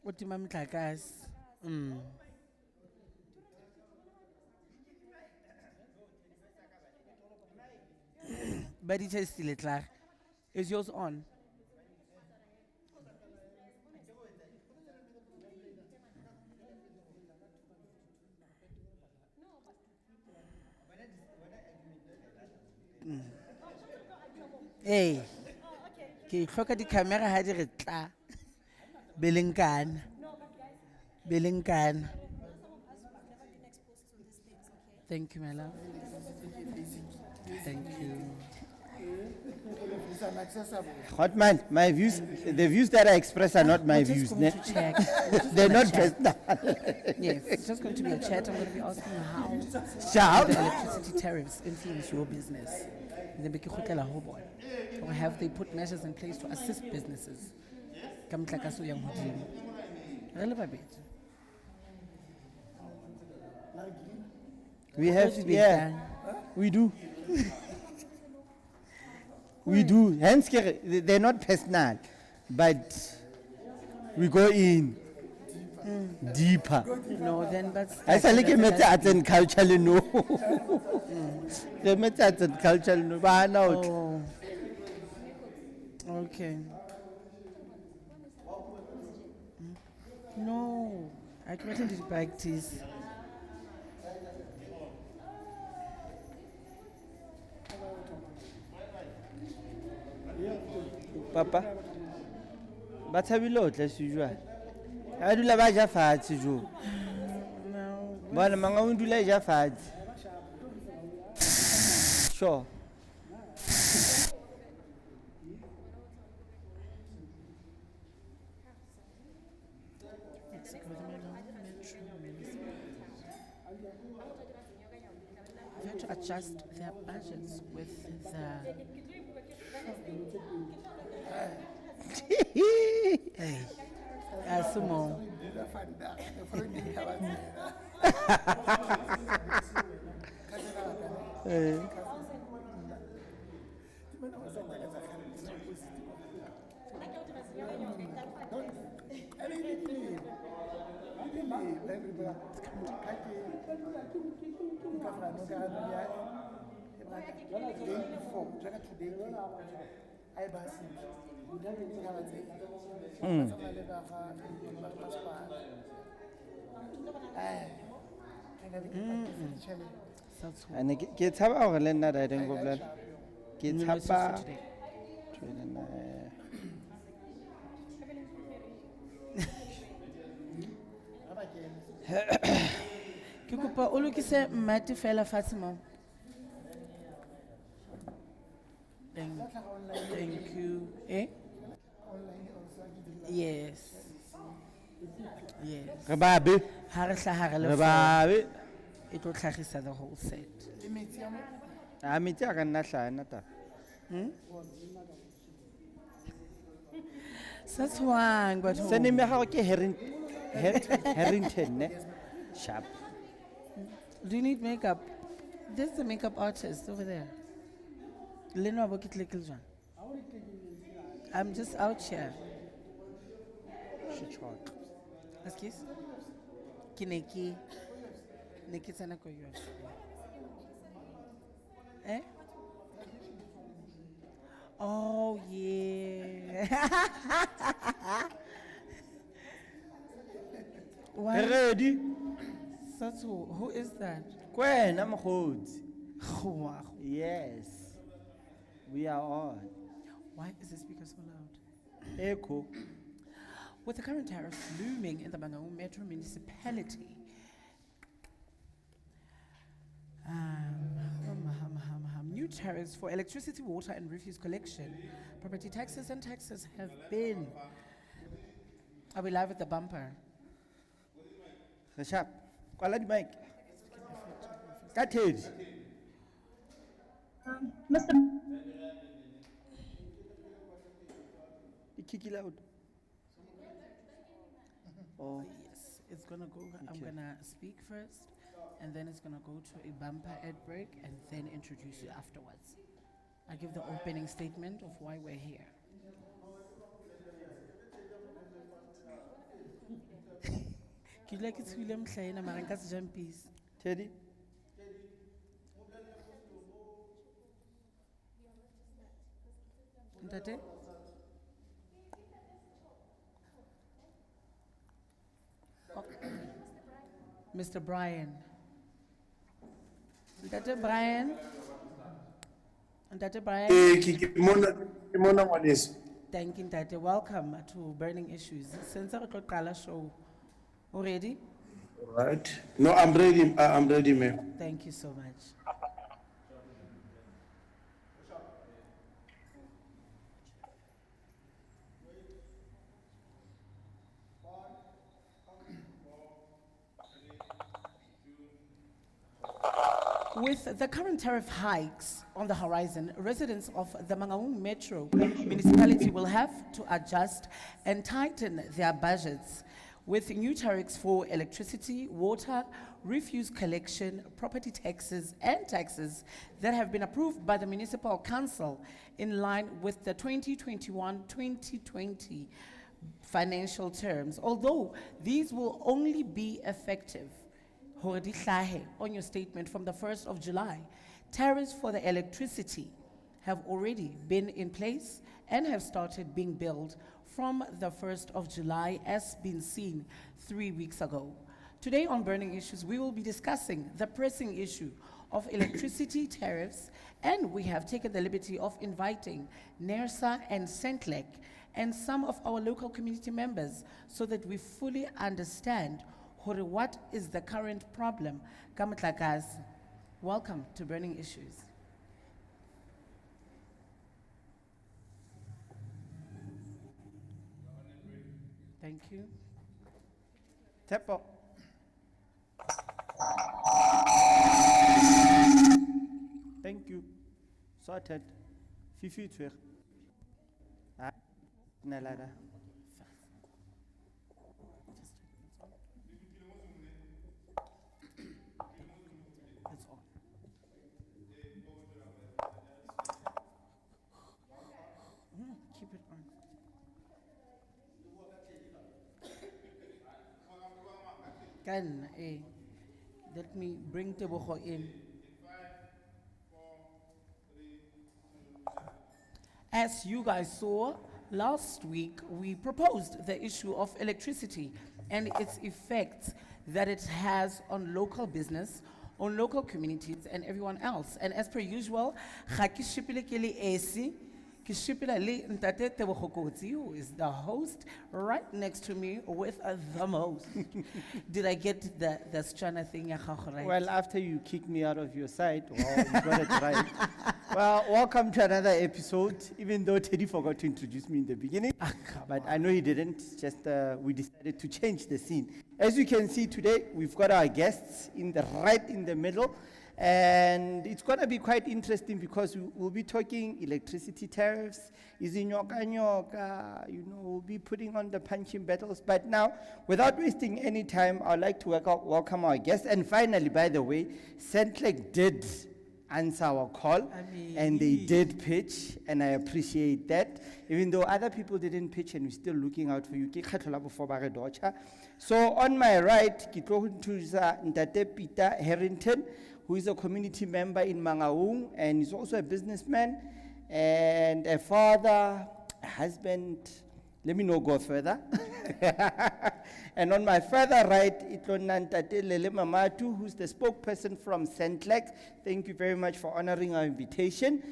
Utima motlakase. But it is still clar. Is yours on? Hey, ke hloka di camera ha di re tla. Belinkana. Belinkana. Thank you, my love. Thank you. It's inaccessible. Hot man, my views, the views that I express are not my We're views. just going to check. They're not check. personal. Yes, it's just going to be a chat. I'm going to be asking how Shout. the electricity tariffs influence your business. Then we can look at a whole boy. Or have they put measures in place to assist businesses? Come like us, young Hodin. Relevant bit. We have, yeah, we do. We do. Hence, they're not personal, but we go in deeper. No, then that's. I say like arts and culture, no. The arts and culture, no. Oh. Okay. No, I couldn't practice. Papa, but have you looked as usual? I do love a fat, you. No. But Mangaung do like a fat. Sure. Mexico, the Mangaung Metro Municipality. They had to adjust their budgets with the. Hey, Asumo. And get up our land that I don't go blood. Get up. Ke kopa o lokise mmate fela fatshe mo. Thank you. Eh? Yes. Yes. Rebabe. Ha re hlaha re le Rebabe. e tlo tlhagisa the whole set. I'm a nata. That's one, but Send him how Harrington, ne? Sharp. do you need makeup? There's the makeup artist over there. Leno abokit lekiljan. I'm just out here. Excuse? Kineki. Neki sana ko yun. Eh? Oh yeah. Why? Ready? That's who is that? When I'm old. Wow. Yes. We are on. Why is the speaker so loud? Echo. With the current tariffs looming in the Mangaung Metro Municipality, new tariffs for electricity, water, and refuse collection, property taxes, and taxes have been. Are we live with the bumper? Sharp. Qual the mic? Cut it. Mr. Kick it loud. Oh. Yes, it's gonna go. I'm gonna speak first, and then it's gonna go to a bumper ad break, and then introduce you afterwards. I give the opening statement of why we're here. Ke ile ke tswile mohlaena mara nka se jang peace. Teddy? Ntate? Oh. Mr. Brian. Ntate Brian? Ntate Brian? Ke mona ngwaneso. Thank you, Ntate. Welcome to Burning Issues. Since I got Kala show already, Right. No, I'm ready, ma'am. thank you so much. With the current tariff hikes on the horizon, residents of the Mangaung Metro Municipality will have to adjust and tighten their budgets with new tariffs for electricity, water, refuse collection, property taxes, and taxes that have been approved by the Municipal Council in line with the 2021-2020 financial terms. Although these will only be effective hore di hlahe on your statement from the 1st of July, tariffs for the electricity have already been in place and have started being billed from the 1st of July, as been seen 3 weeks ago. Today on Burning Issues, we will be discussing the pressing issue of electricity tariffs, and we have taken the liberty of inviting NERSA and Centlec and some of our local community members so that we fully understand what is the current problem. Kamatlakas, welcome to Burning Issues. Thank you. Tepo. Thank you. Sorted. Fifi twer. Ah, nalada. It's on. Keep it on. Can, let me bring Tebogo in. As you guys saw, last week we proposed the issue of electricity and its effects that it has on local business, on local communities, and everyone else. And as per usual, ga ke shipile ke le esi, ke shipela le Ntate Tebogo Kotsi, who is the host right next to me with the most. Did I get the Strana thing ya gago right? Well, after you kicked me out of your side, well, you got it right. Well, welcome to another episode, even though Teddy forgot to introduce me in the beginning. But I know he didn't, just we decided to change the scene. As you can see today, we've got our guests right in the middle. And it's going to be quite interesting because we'll be talking electricity tariffs, we'll be putting on the punching battles. But now, without wasting any time, I'd like to welcome our guests. And finally, by the way, Centlec did answer our call, and they did pitch, and I appreciate that. Even though other people didn't pitch, and we're still looking out for you. So on my right, Ntate Peter Harrington, who is a community member in Mangaung, and he's also a businessman, and a father, a husband. Let me not go further. And on my further right, Ntate Lele Mamatu, who's the spokesperson from Centlec. Thank you very much for honoring our invitation.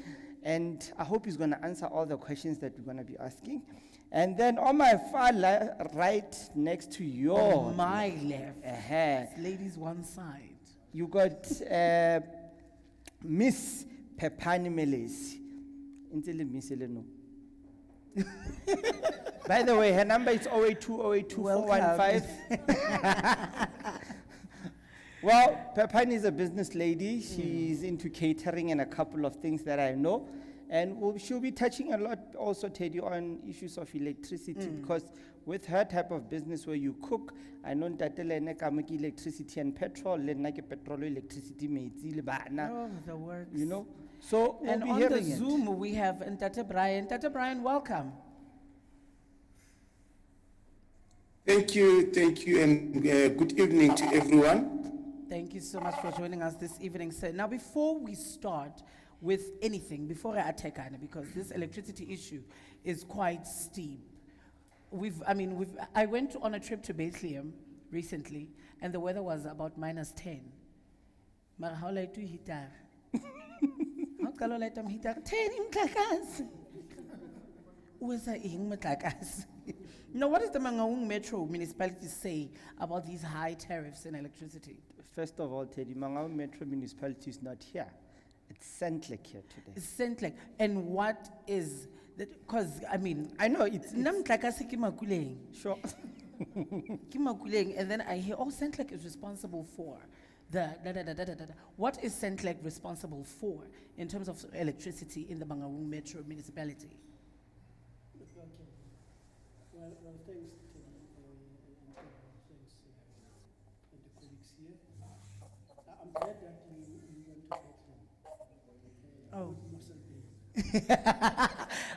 And I hope he's going to answer all the questions that we're going to be asking. And then on my far right, next to your... On my left, ladies one side. You got Miss Pepani Melesi. By the way, her number is 082-082-415. Well, Pepani is a business lady. She's into catering and a couple of things that I know. And she'll be touching a lot also, Teddy, on issues of electricity, because with her type of business where you cook, I know that electricity and petrol, petrol, electricity, Oh, the works. you know. So we'll And be on the hearing it. Zoom, we have Ntate Brian. Ntate Brian, welcome. Thank you, and good evening to everyone. Thank you so much for joining us this evening, sir. Now, before we start with anything, before I attack Anna, because this electricity issue is quite steep. I went on a trip to Bethlehem recently, and the weather was about -10. Mara how light to heater? How kalo light am heater? 10 imkakas. Uwesa ing makakas. Now, what does the Mangaung Metro Municipality say about these high tariffs in electricity? First of all, Teddy, Mangaung Metro Municipality is not here. It's Centlec here today. Centlec. And what is that? Because, I know it's Nam tlakase ke Makuleng. sure. Ke Makuleng, and then I hear, oh, Centlec is responsible for the da. What is Centlec responsible for in terms of electricity in the Mangaung Metro Municipality? Okay. Well, thanks, Teddy, and thanks, and the colleagues here. I'm glad that you went to Bethlehem. Oh. Muscle Bay.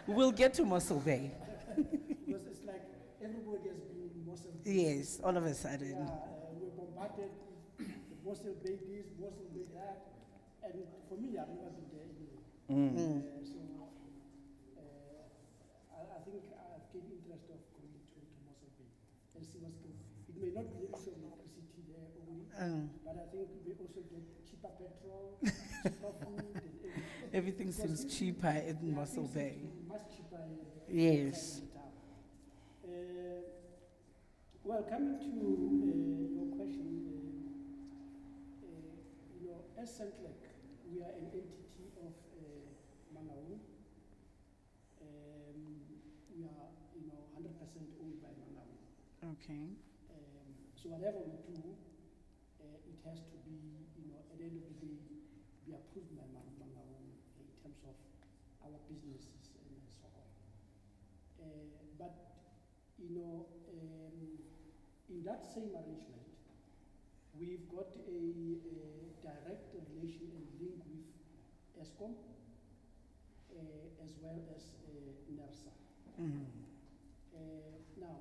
We'll get to Mossel Bay. Because it's like everybody has been in Muscle Bay. Yes, all of a sudden. Yeah, we're bombarded with Muscle Bay this, Muscle Bay that. And for me, I've never been there anyway. I think I've gained interest of going to Mossel Bay and see what's going. It may not be the issue of electricity there only, but I think we also get cheaper petrol, cheaper food, and everything. Everything Because seems it- cheaper in yeah, Mossel things Bay. seem to be much cheaper Yes. inside the town. Well, coming to your question, as Centlec, we are an entity of Mangaung. We are, 100% owned by Mangaung. Okay. So whatever we do, it has to be, at the end of the day, be approved by Mangaung in terms of our businesses and so on. But, in that same arrangement, we've got a direct relation and link with ESCOM, as well as NERSA. Now,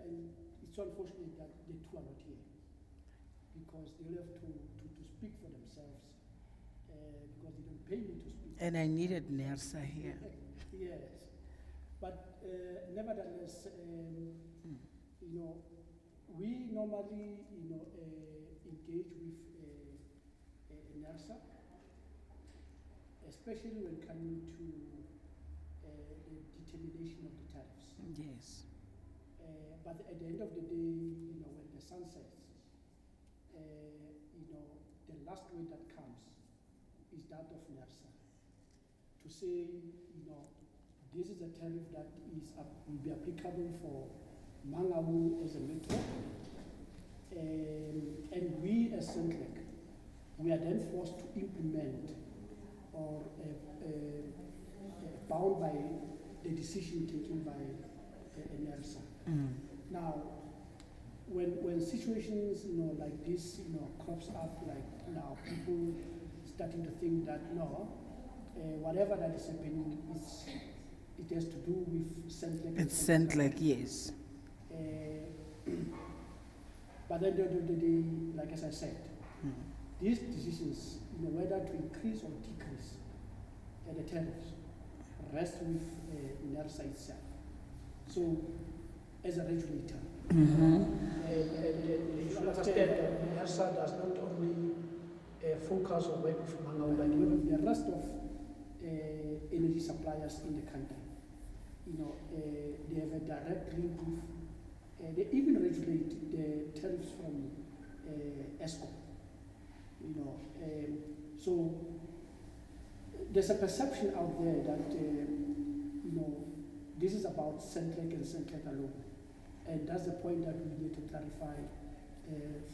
and it's unfortunate that the two are not here, because they'll have to speak for themselves, because they don't pay me to speak. And I needed Nersa here. Yes, but nevertheless, we normally, engage with NERSA, especially when coming to the determination of the tariffs. Yes. But at the end of the day, when the sun sets, the last word that comes is that of NERSA to say, this is a tariff that will be applicable for Mangaung as a metro, and we as Centlec, we are then forced to implement or bound by the decision taken by NERSA. Now, when situations like this crops up, like now, people starting to think that whatever that is happening it has to do with Centlec. It's Centlec, yes. But then the like as I said, these decisions, whether to increase or decrease the tariffs, rest with NERSA itself. So, as a regulator, you understand that NERSA does not only focus or work with Mangaung, but with the rest of energy suppliers in the country. They have a direct link with, they even regulate the tariffs from ESCOM. So there's a perception out there that, this is about Centlec and Centlec alone. And that's the point that we need to clarify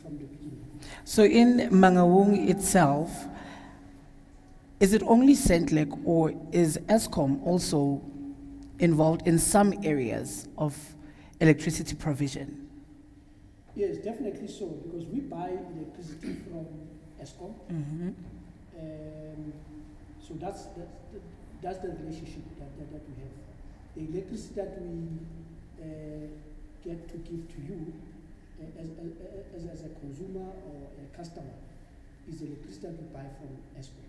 from the beginning. So in Mangaung itself, is it only Centlec or is ESCOM also involved in some areas of electricity provision? Yes, definitely so, because we buy electricity from ESCOM. So that's the relationship that we have. The electricity that we get to give to you as a consumer or a customer is electricity that you buy from Eskom.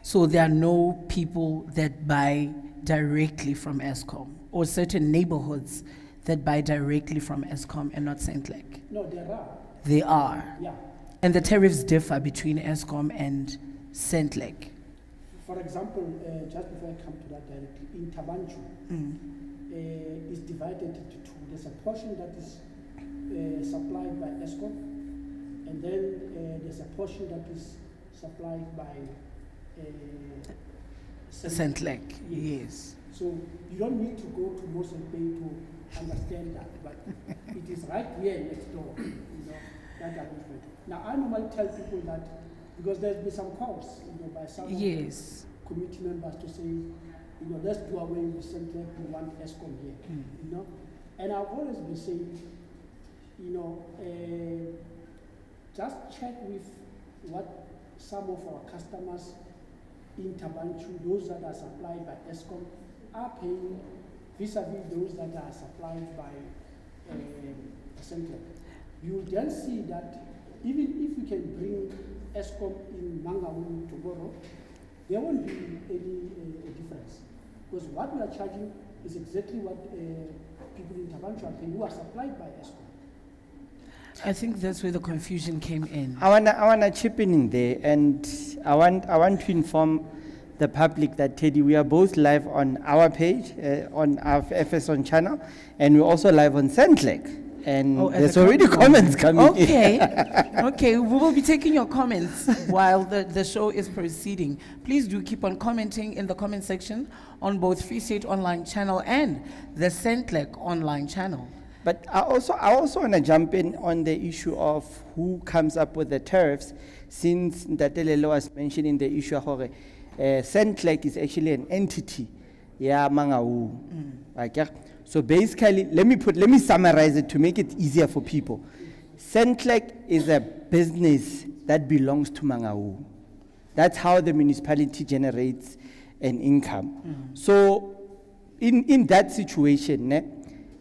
So there are no people that buy directly from Eskom, or certain neighborhoods that buy directly from Eskom and not Centlec? No, there are, They are. yeah. And the tariffs differ between Eskom and Centlec. For example, just before I come to that directly, in Tabanchu, is divided into two. There's a portion that is supplied by Eskom, and then there's a portion that is supplied by Centlec, yes. So you don't need to go to Mozambique to understand that, but it is right here next door, that arrangement. Now, I normally tell people that because there's been some calls, by some of Yes. the committee members to say, let's do away with Centlec, we want Eskom here, And I've always been saying, just check with what some of our customers in Tabanchu, those that are supplied by Eskom, are paying vis-a-vis those that are supplied by Centlec. You will then see that even if we can bring Eskom in Mangaung tomorrow, there won't be any difference. Because what we are charging is exactly what people in Tabanchu are paying who are supplied by Eskom. I think that's where the confusion came in. I wanna chip in there, and I want to inform the public that, Teddy, we are both live on our page, on our FS1 channel, and we're also live on Centlec. And Oh, at there's the already company. comments coming in. Okay, okay, we will be taking your comments while the show is proceeding. Please do keep on commenting in the comment section on both Free State Online channel and the Centlec online channel. But I also want to jump in on the issue of who comes up with the tariffs, since Ndatelelo was mentioning the issue of Centlec is actually an entity, yeah, Mangaung. Okay? So basically, let me summarize it to make it easier for people. Centlec is a business that belongs to Mangaung. That's how the municipality generates an income. So in that situation,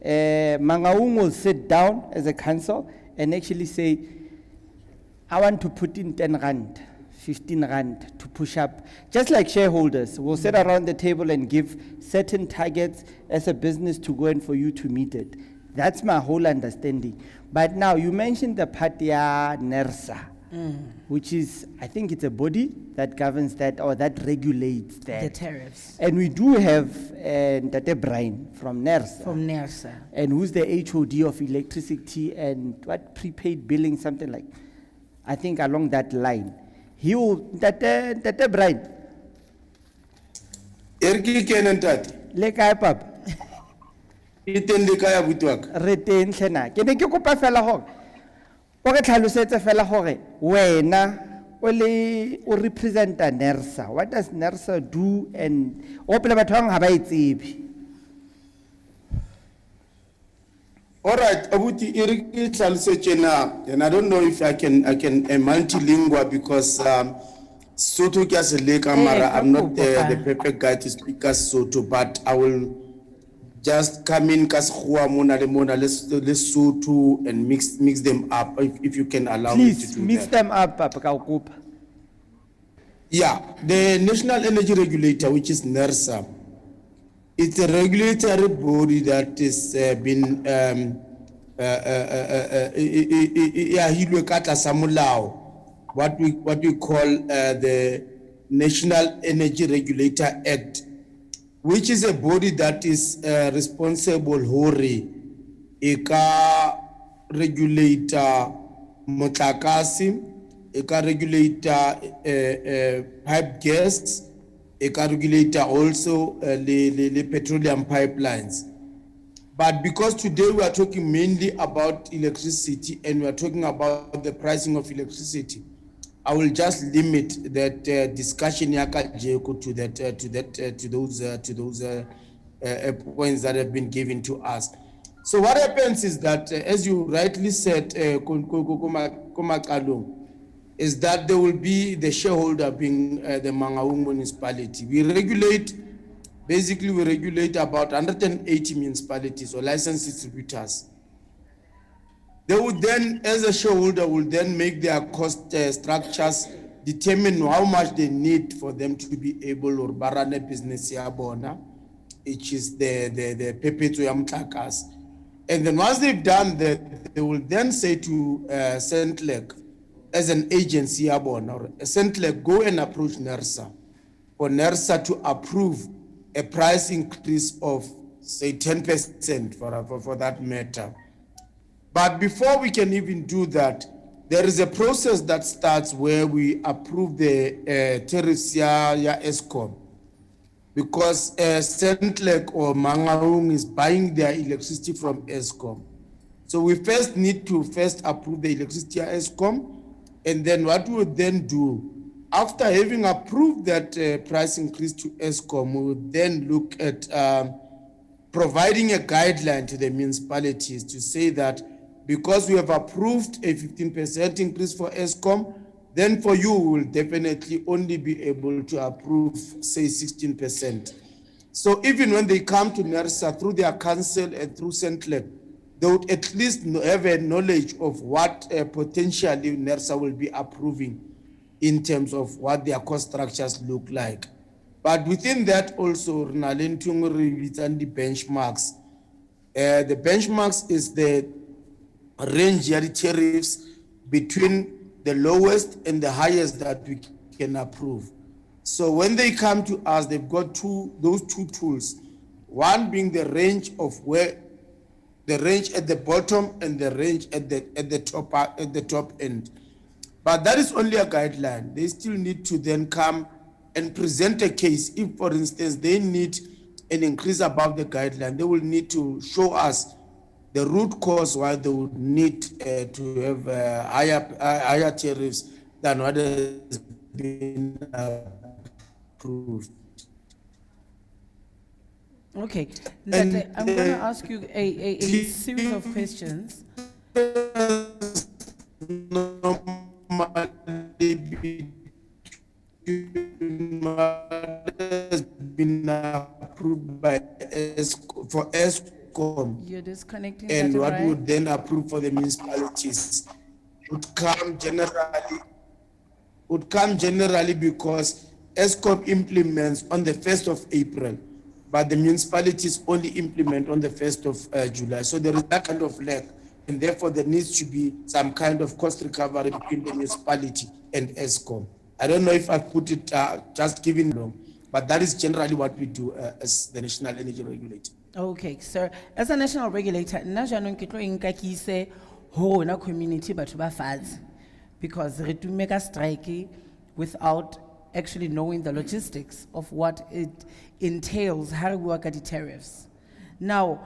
Mangaung will sit down as a council and actually say, I want to put in 10 rand, 15 rand to push up. Just like shareholders will sit around the table and give certain targets as a business to go and for you to meet it. That's my whole understanding. But now you mentioned the Patia NERSA, which is, I think it's a body that governs that or that regulates that. The tariffs And we do have Ntate Brian from NERSA. from NERSA. And who's the HOD of electricity and what prepaid billing, something like, I think along that line. He will, Ntate Brian, Erki kenan tati. le kae papa? Iten le kaya butwak. Re teng hle na. Ke ne ke kopa fela hore o re tlhalosetse fela hore wena o representa NERSA. What does NERSA do, and o pele batho ba bang ha ba e tsebe? All right, Abuti, Erki tlalosetse and I don't know if I can multilingual because Soto ke a se leka, mara I'm not the perfect guy to speak as Soto, but I will just come in kas mona let's Soto and mix them up if you can allow me to Please do mix that. them up, papa, ka o kopa. Yeah, the National Energy Regulator, which is NERSA, it's a regulatory body that is been what we call the National Energy Regulator Act, which is a body that is responsible hore eka regulator motlakase, eka regulator pipe gas, eka regulator also the petroleum pipelines. But because today we are talking mainly about electricity and we are talking about the pricing of electricity, I will just limit that discussion yaka Jeko to those points that have been given to us. So what happens is that, as you rightly said, is that there will be the shareholder being the Mangaung municipality. We regulate about 180 municipalities or licensed distributors They would then, as a shareholder, will then make their cost structures, determine how much they need for them to be able or barane business yabona, which is the perpetual yamtakas. And then once they've done that, they will then say to Centlec, as an agency yabona, or Centlec, go and approach NERSA, for NERSA to approve a price increase of, say, 10% for that matter. But before we can even do that, there is a process that starts where we approve the tariffs ya ESCOM, because Centlec or Mangaung is buying their electricity from ESCOM. So we first need to approve the electricity ya ESCOM, and then what we would then do, after having approved that price increase to ESCOM, we would then look at providing a guideline to the municipalities to say that because we have approved a 15% increase for ESCOM, then for you, we will definitely only be able to approve, say, 16%. So even when they come to NERSA through their council and through Centlec, they would at least have a knowledge of what potentially NERSA will be approving in terms of what their cost structures look like. But within that also, the benchmarks. The benchmarks is the range of tariffs between the lowest and the highest that we can approve. So when they come to us, they've got those two tools. One being the range of where the range at the bottom and the range at the top end. But that is only a guideline. They still need to then come and present a case. If, for instance, they need an increase above the guideline, they will need to show us the root cause why they would need to have higher tariffs than what has been approved. Okay, Ntate, I'm going to ask you a series of questions. Has been approved by for ESCOM. You're disconnecting. And Ntate, what right? would then approve for the municipalities would come generally because ESCOM implements on the 1st of April, but the municipalities only implement on the 1st of July. So there is that kind of lag, and therefore there needs to be some kind of cost recovery between the municipality and ESCOM. I don't know if I put it just giving long, but that is generally what we do as the National Energy Regulator. Okay, sir. As a national regulator, nna jaanong ke tlo e nka ke ise ho rona community batho ba fatshe, because re tumme ka strike without actually knowing the logistics of what it entails, ha re bua ka di-tariffs. Now,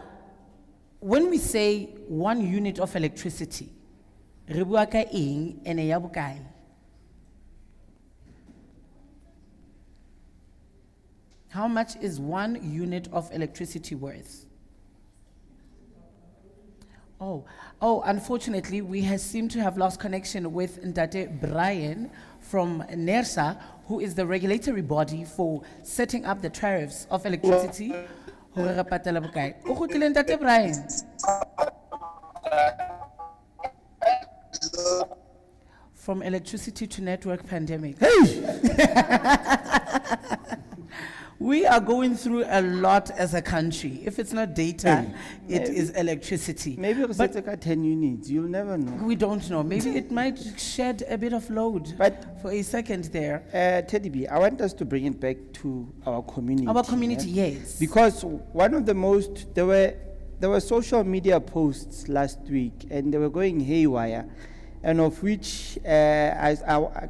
when we say 1 unit of electricity, re bua ka eng ene ya bokae? How much is 1 unit of electricity worth? Oh, unfortunately, we seem to have lost connection with Ntate Brian from NERSA, who is the regulatory body for setting up the tariffs of electricity. Hore re patala bokae? O kgutlile Ntate Brian? From electricity to network pandemic. We are going through a lot as a country. If it's not data, it is electricity. Maybe it's But like 10 units, you'll never know. we don't know. Maybe it might shed a bit of load But- for a second there. Teddy B, I want us to bring it back to our community. Our community, yeah? yes. Because one of the most, there were social media posts last week and they were going haywire, and of which I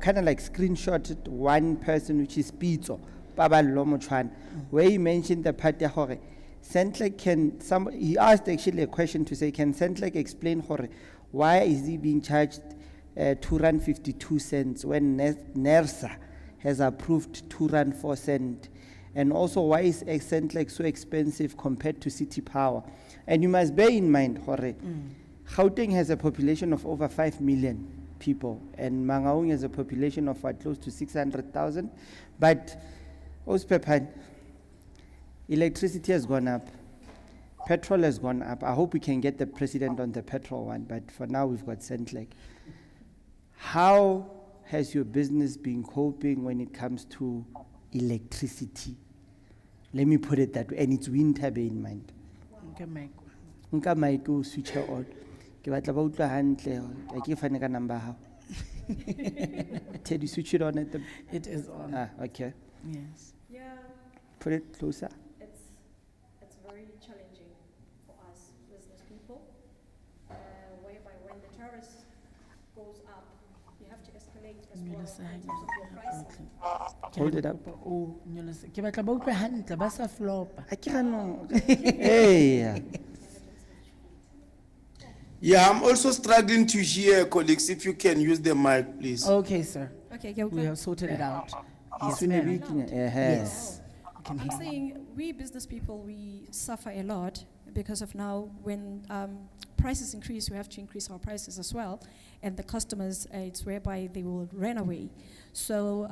kind of like screenshotted one person, which is Pizzo, Baba Lomochwan, where he mentioned the part ya hore Centlec he asked actually a question to say, can Centlec explain hore why is he being charged R2.52 when NERSA has approved R2.04, and also why is Centlec so expensive compared to City Power? And you must bear in mind hore Gauteng has a population of over 5 million people, and Mangaung has a population of close to 600,000. But Ospepan, electricity has gone up, Petrol has gone up. I hope we can get the president on the petrol one, but for now we've got Centlec. How has your business been coping when it comes to electricity? Let me put it that way, and it's winter, bear in mind. Okay, Mike. Nka mic o switch her on. Ke batla ba utlwa hantle, a ke fane ka number ha. Teddy, switch it on at the. It is on. Ah, okay. Yes. Yeah, Put it closer. it's very challenging for us business people, whereby when the tariffs goes up, you have to escalate as well in terms of your pricing. Hold it up. Oh, nyolose. Ke batla ba utlwe hantle, ba sa flopa. Akira no. Hey. Yeah, I'm also struggling to hear, colleagues, if you can use the mic, please. Okay, sir. Okay, yeah, We have sorted it out. Yes, Yes, ma'am. Yes. I can I'm hear you. saying we business people, we suffer a lot because of now when prices increase, we have to increase our prices as well. And the customers, it's whereby they will run away. So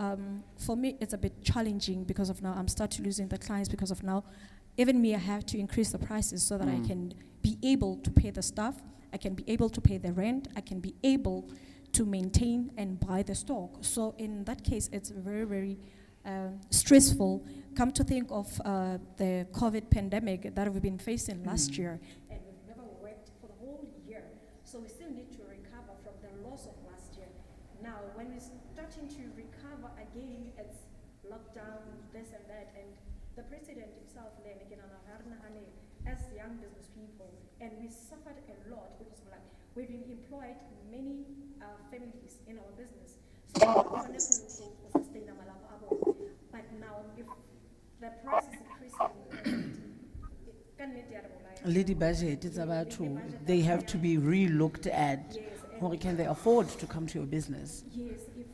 for me, it's a bit challenging because of now I'm starting losing the clients because of now. Even me, I have to increase the prices so that I can be able to pay the staff. I can be able to pay the rent. I can be able to maintain and buy the stock. So in that case, it's very, very stressful. Come to think of the COVID pandemic that we've been facing last year, and we've never worked for the whole year. So we still need to recover from the loss of last year. Now, when we're starting to recover again, it's lockdown, this and that, and the president himself, as young business people, and we suffered a lot because of like we've been employed many families in our business. So sustain our level. But now if the price is increasing, Lady budget is about to, they have to be re-looked at. Or can they afford to come to your business? yes, if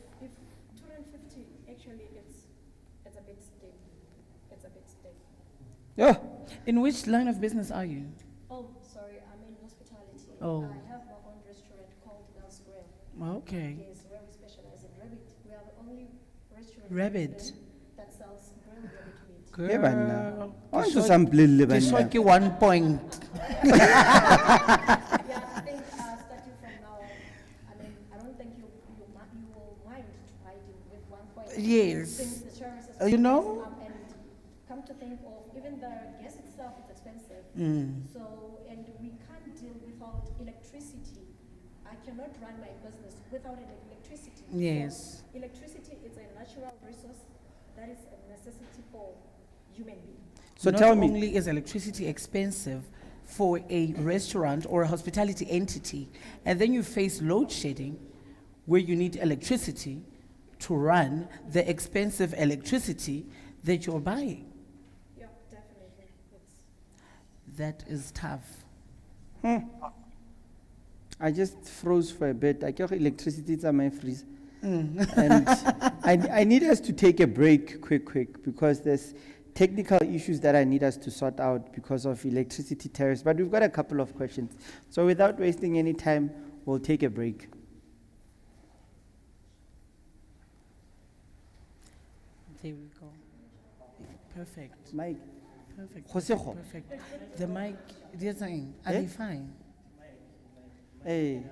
250 actually it's a bit steep. It's a bit steep. Yeah. In which line of business are you? Oh, sorry, I'm in hospitality. Oh. I have my own restaurant called Mel's Grill. Okay. Yes, where we specialize in rabbit. We are the only restaurant in Rabbit. London that sells grilled rabbit meat. Girl. Yeah, banna. Ke On to short- some blille ke short banna. ke 1 point. Yeah, I think starting from now, I mean, I don't think you will mind riding with 1 point. Yes. Since the service is You know? pricing up, and come to think of even the gas itself is expensive. So, and we can't deal without electricity. I cannot run my business without electricity. Yes. So electricity is a natural resource that is a necessity for human beings. So Not tell me, only is electricity expensive for a restaurant or a hospitality entity, and then you face load shedding where you need electricity to run the expensive electricity that you're buying. Yeah, definitely. It's That is tough. I just froze for a bit. I get electricity to my freeze. Mm. And I need us to take a break quick, because there's technical issues that I need us to sort out because of electricity tariffs. But we've got a couple of questions. So without wasting any time, we'll take a break. There we go. Perfect. Mike, Perfect. Josego. Perfect. The mic, they're saying, are Eh? they fine? hey,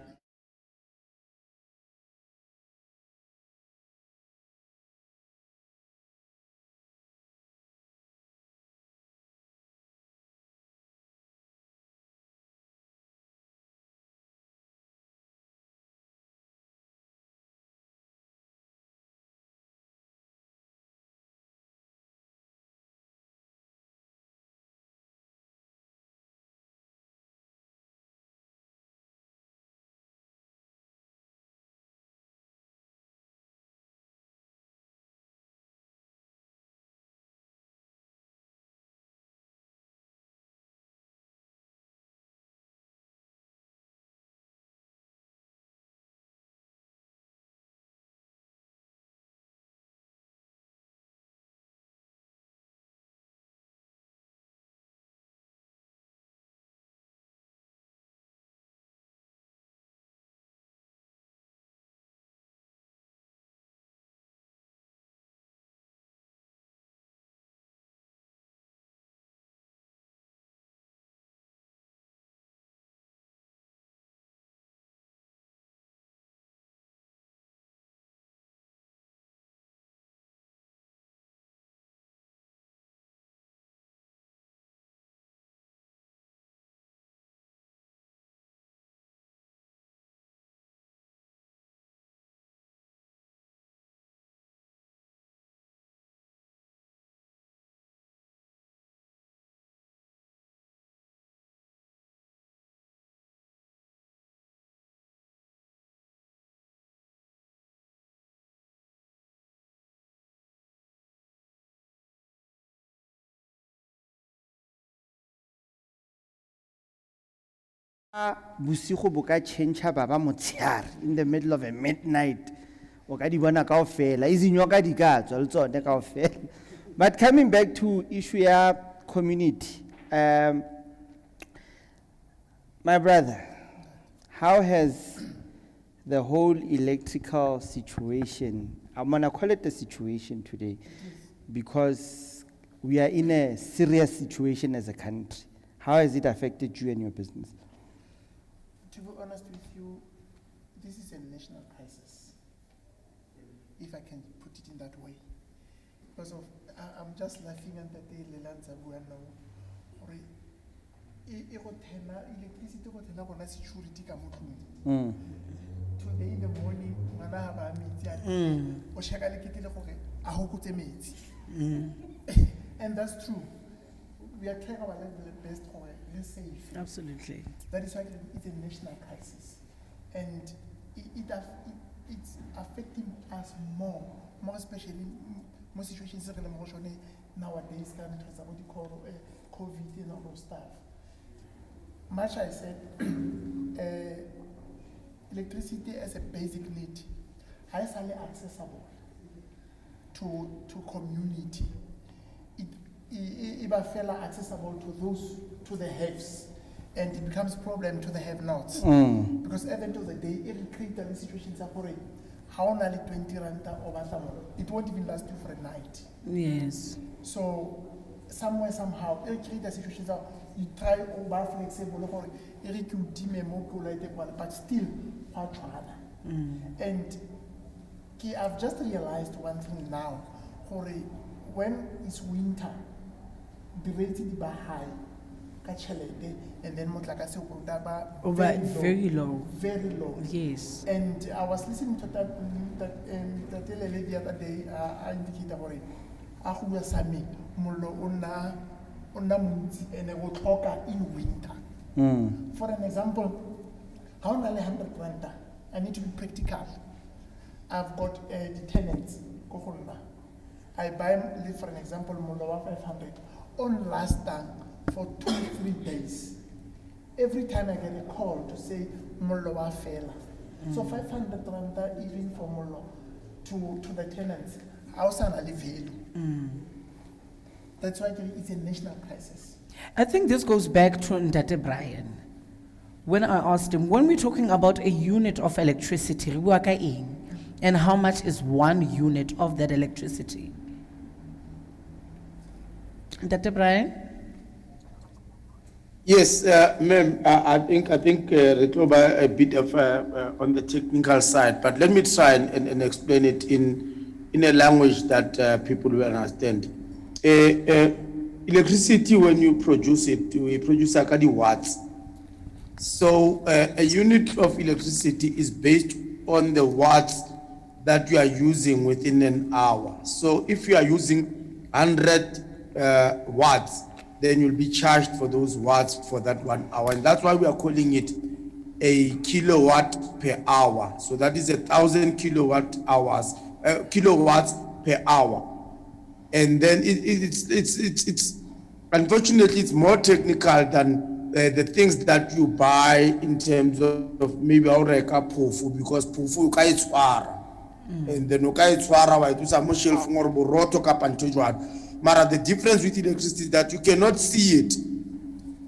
Busigo bo ka change baba motshehare in the middle of a midnight. O ka di bona kaofela, izinyoka di ka tswa le tsone kaofela. But coming back to issue ya community, my brother, how has the whole electrical situation, I'm gonna call it a situation today, because we are in a serious situation as a country. How has it affected you and your business? To be honest with you, this is a national crisis, if I can put it in that way. Because of, I'm just laughing at the day Lelanza now. Electricity go tena bona security ka mo tlung. Today in the morning, ngwana ha ba metsi a o shaka le kitile gore a hokotse metsi. And that's true. We are trying our level the best for let's safe. Absolutely. That is why it's a national crisis, and it's affecting us more especially more situations nowadays. What you call COVID and all those stuff. Much I said, electricity as a basic need, highly accessible to community. It accessible to those, to the haves, and it becomes problem to the have-nots. Because at the end of the day, it creates a situation for how only 20 ranta over summer. It won't even last you for a night. Yes. So somewhere, somehow, it creates a situation that you try over flexible or but still and I've just realized one thing now. When it's winter, the rates are high, and then Over very low. Very low. Yes. And I was listening to that lady the other day. I indicated about it. Ahuya sami mulo una munzi and will talk in winter. For an example, how only 100 renta. I need to be practical. I've got the tenants. I buy, for an example, Molowa 500 on last time for 2-3 days. Every time I get a call to say Molowa fella. So 500 randa even for Molo to the tenants. Outside I live. That's why it's a national crisis. I think this goes back to Ndate Brian. When I asked him, when we're talking about a unit of electricity, and how much is 1 unit of that electricity? Ndate Brian? Yes, ma'am, I think Retloba a bit of on the technical side, but let me try and explain it in a language that people will understand. Electricity, when you produce it, we produce a watts. So a unit of electricity is based on the watts that you are using within an hour. So if you are using 100 watts, then you'll be charged for those watts for that 1 hour. And that's why we are calling it a kilowatt per hour. So that is 1,000 kilowatts per hour. And then it's unfortunately it's more technical than the things that you buy in terms of maybe aureka phofu, because phofu you can't swara. And then you can't swara wa itusa mo shelf ngor boroto ka pantejwana. Mara the difference with electricity is that you cannot see it.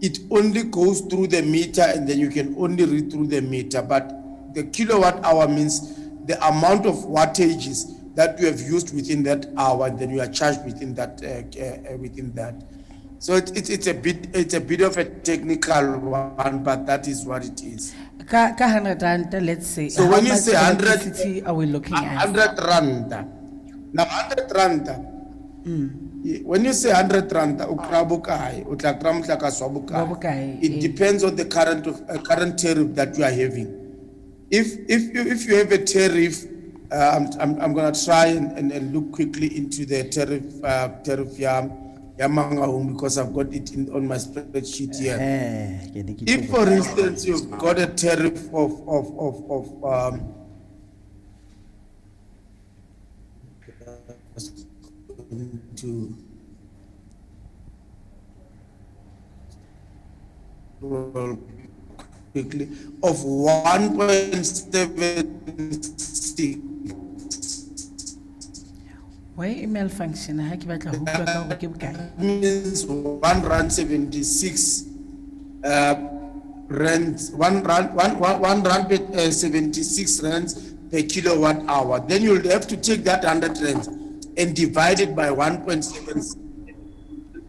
It only goes through the meter, and then you can only read through the meter. But the kilowatt hour means the amount of wattages that you have used within that hour, and then you are charged within that. So it's a bit of a technical one, but that is what it is. Ka 100 rand, let's say. So how when you much say 100, electricity are we looking at? 100 rand. Now 100 rand. When you say 100 rand, it depends on the current tariff that you are having. If you have a tariff, I'm gonna try and look quickly into the tariff Mangaung, because I've got it on my spreadsheet here. If, for instance, you've got a tariff of to quickly, of 1.76. Why email function? Ha ke batla ho utlwa ka hore ke bokae? Means R1.76 rands, one rand 76 rands per kilowatt hour. Then you'll have to take that 100 rands and divide it by 1.7,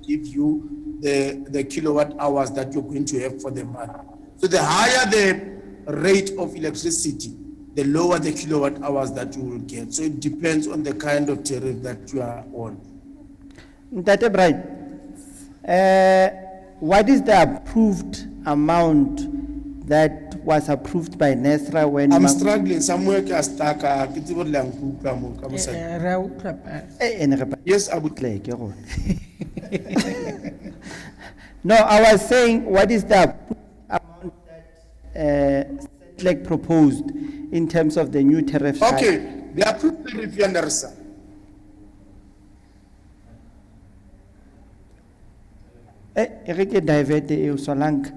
give you the kilowatt hours that you're going to have for the month. So the higher the rate of electricity, the lower the kilowatt hours that you will get. So it depends on the kind of tariff that you are on. Ntate Brian, what is the approved amount that was approved by NESRA when? I'm struggling somewhere. Ke a stuck, ke tsebe hore le a nkutlwa moo ka mosadi. Re a utlwa pa. Yes, I would. No, I was saying, what is the amount that Centlec proposed in terms of the new tariff? Okay, the approved tariff you understand. Divert Solank.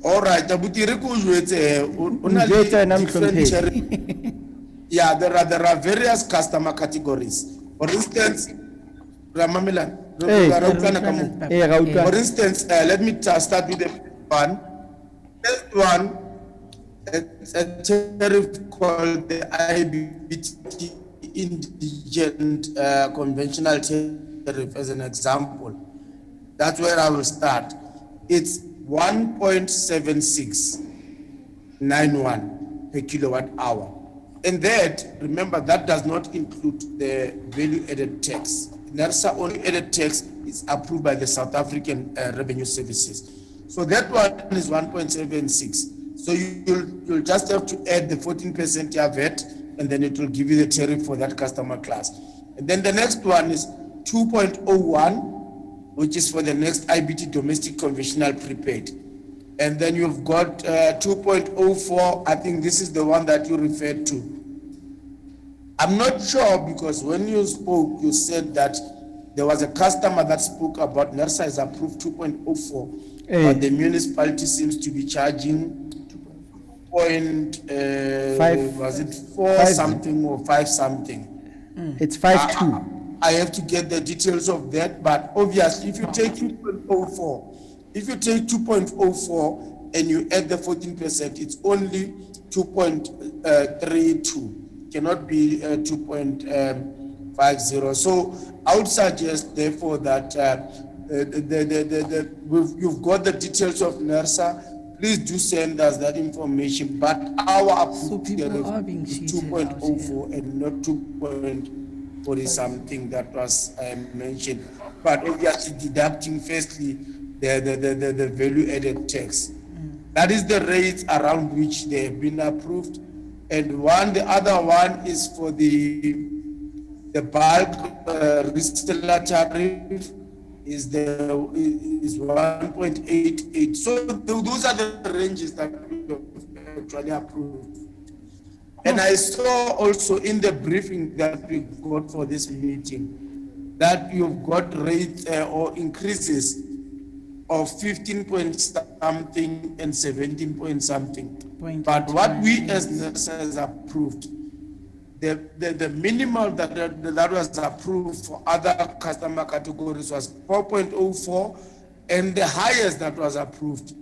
All right, abuti re ko jwetse o na le Njwetse wena different mhlomphehi. tariff. Yeah, there are various customer categories. For instance, Ramamelan, for instance, let me start with the one. First one, it's a tariff called the IBT, Indigent Conventional Tariff, as an example. That's where I will start. It's 1.7691 per kilowatt hour. And that, remember, that does not include the value added tax. NERSA only added tax is approved by the South African Revenue Services. So that one is 1.76. So you'll just have to add the 14% VAT, and then it will give you the tariff for that customer class. And then the next one is 2.01, which is for the next IBT domestic conventional prepaid. And then you've got 2.04, I think this is the one that you referred to. I'm not sure, because when you spoke, you said that there was a customer that spoke about NERSA is approved 2.04, but the municipality seems to be charging was it 4 something or 5 something? It's 5.2. I have to get the details of that, but obviously if you take 2.04 and you add the 14%, it's only 2.32. Cannot be 2.50. So I would suggest, therefore, that you've got the details of NERSA. Please do send us that information. But our approved people are being is cheated 2.04 and not 2.40 something that was mentioned. But obviously deducting firstly the value added tax. That is the rates around which they have been approved. And the other one is for the bulk reseller tariff is 1.88. So those are the ranges that we have actually approved. And I saw also in the briefing that we got for this meeting that you've got rates or increases of 15 point something and 17 point something. But what we as NERSA has approved, the minimal that was approved for other customer categories was 4.04, and the highest that was approved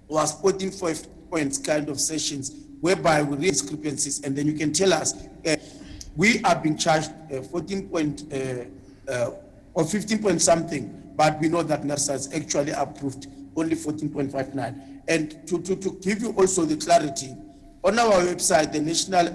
was 14.5 points kind of sessions, whereby we read discrepancies, and then you can tell us we are being charged 14 point or 15 point something, but we know that NERSA has actually approved only 14.59. And to give you also the clarity, on our website, the national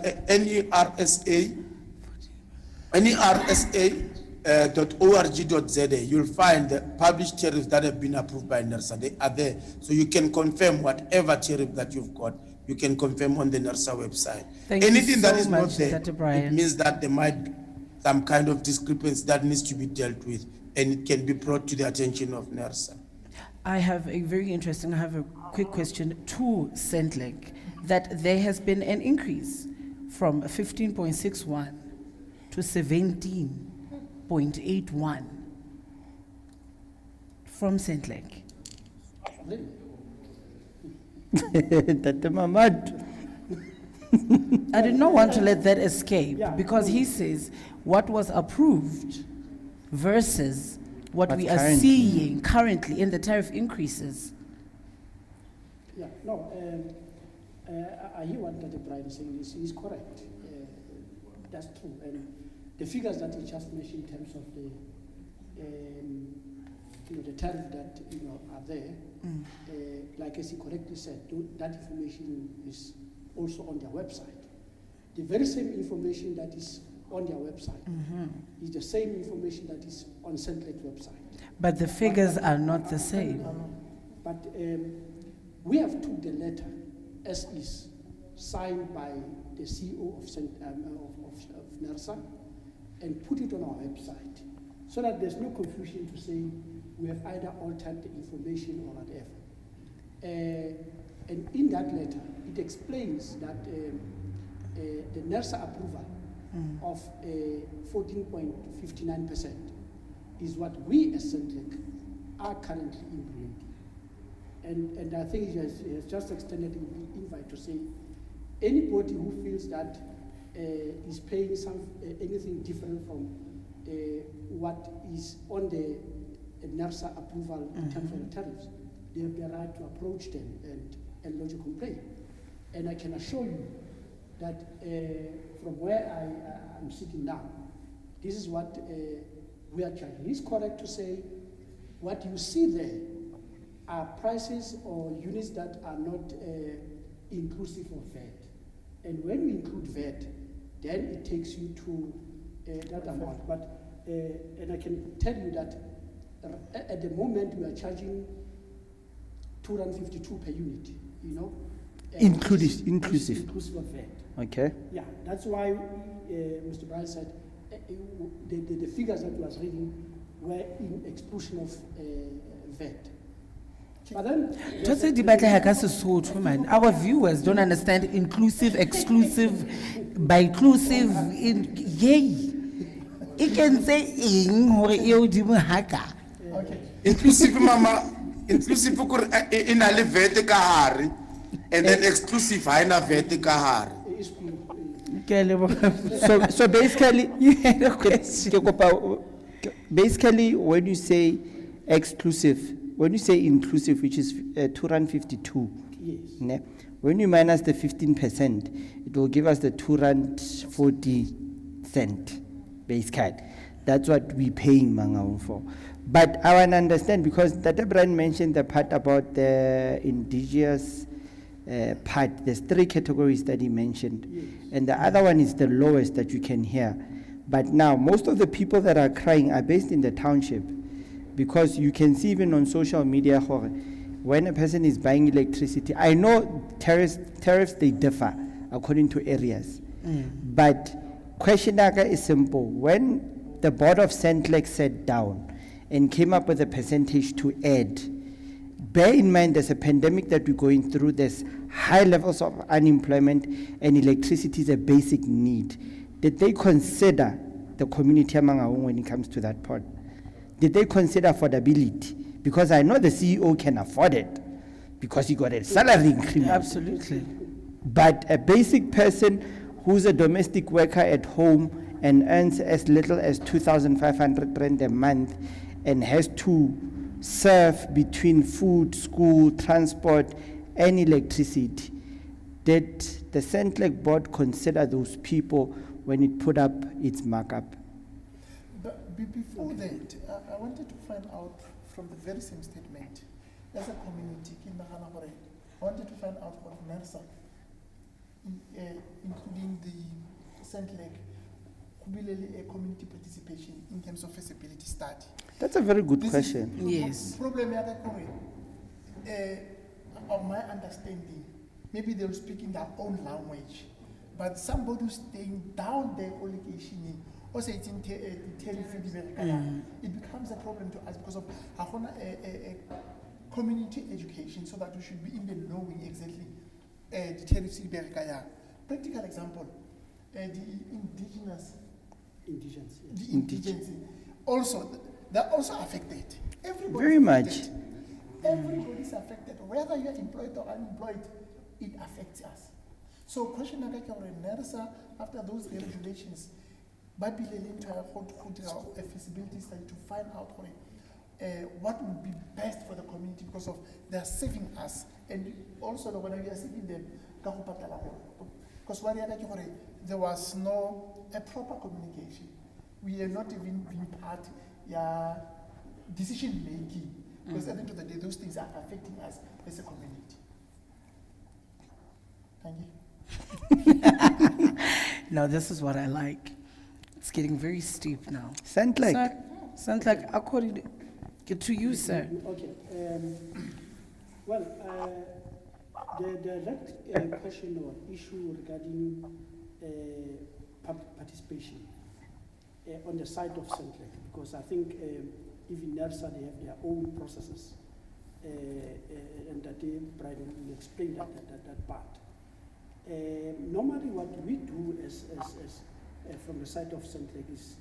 NERSA.org.za, you'll find the published tariffs that have been approved by NERSA. They are there. So you can confirm whatever tariff that you've got, you can confirm on the NERSA website. Anything that is not there, it means that there might be some kind of discrepancy that needs to be dealt with, and it can be brought to the attention of NERSA. I have a quick question to Centlec, that there has been an increase from 15.61 to 17.81 from Centlec. Ntate Mamad. I did not want to let that escape Yeah. because he says what was approved versus what What's we are currently. seeing currently in the tariff increases. Yeah, no, I hear what Dr. Brian is saying, he's correct. That's true. And the figures that he just mentioned in terms of the, the tariff that, are there, like as he correctly said, that information is also on their website. The very same information that is on their website is the same information that is on Centlec's website. But the figures are not the same. But we have took the letter as is, signed by the CEO of NERSA, and put it on our website, so that there's no confusion to say we have either altered the information or whatever. And in that letter, it explains that the NERSA approval of 14.59% is what we as Centlec are currently implementing. And I think he has just extended an invite to say anybody who feels that is paying anything different from what is on the NERSA approval in terms of the tariffs, they have the right to approach them and lodge a complaint. And I can assure you that from where I'm sitting now, this is what we are charging. It's correct to say what you see there are prices or units that are not inclusive of VAT. And when you include VAT, then it takes you to that amount. But, and I can tell you that at the moment we are charging 252 per unit, Inclusive. Inclusive of VAT. Okay. Yeah, that's why Mr. Brian said the figures that he was reading were in exclusion of VAT. But then, Totse di batleha ka Sesotho, man. Our viewers don't understand inclusive, exclusive, by inclusive. Yay! It can say ing hore e hodimo haka. Inclusive mama, inclusive in a vet kahari, and then exclusive haina vet kahari. Ke a leboha. So basically, You had a question. ke kopa- basically, when you say exclusive, when you say inclusive, which is 252, yes. ne? When you minus the 15%, it will give us the 240 cent base card. That's what we're paying Mangaung for. But I want to understand, because Dr. Brian mentioned the part about the indigenous part. There's 3 categories that he mentioned. Yes. And the other one is the lowest that you can hear. But now, most of the people that are crying are based in the township, because you can see even on social media, when a person is buying electricity, I know tariffs they differ according to areas. But question is simple. When the board of Centlec sat down and came up with a percentage to add, bear in mind there's a pandemic that we're going through, there's high levels of unemployment, and electricity is a basic need. Did they consider the community of Mangaung when it comes to that part? Did they consider affordability? Because I know the CEO can afford it, because he got a salary increment. Absolutely. But a basic person who's a domestic worker at home and earns as little as 2,500 rand a month and has to serve between food, school, transport, and electricity, did the Centlec board consider those people when it put up its markup? But before that, I wanted to find out from the very same statement, as a community, I wanted to find out what NERSA, including the Centlec, a community participation in terms of feasibility study. That's a very good This question. is- Yes. Problem of my understanding, maybe they'll speak in their own language, but somebody who's staying down their allocation, also it's in tariff, it becomes a problem to us because of a community education, so that we should be in the knowing exactly the tariffs. Practical example, the indigenous. Indigenous, yes. The indigenous also, they're also affected. Everybody Very much. affected. Everybody's affected, whether you're employed or unemployed, it affects us. So question NERSA, after those regulations, Babylon into a feasibility study to find out what would be best for the community because of they're saving us. And also when we are saving them, because there was no a proper communication. We are not even being part of decision making. Because at the end of the day, those things are affecting us as a community. Thank you. Now, this is what I like. It's getting very steep now. Centlec. Centlec, according to you, sir. Okay. Well, the next question or issue regarding public participation on the side of Centlec, because I think even NERSA, they have their own processes, and that Brian will explain that part. Normally, what we do as from the side of Centlec is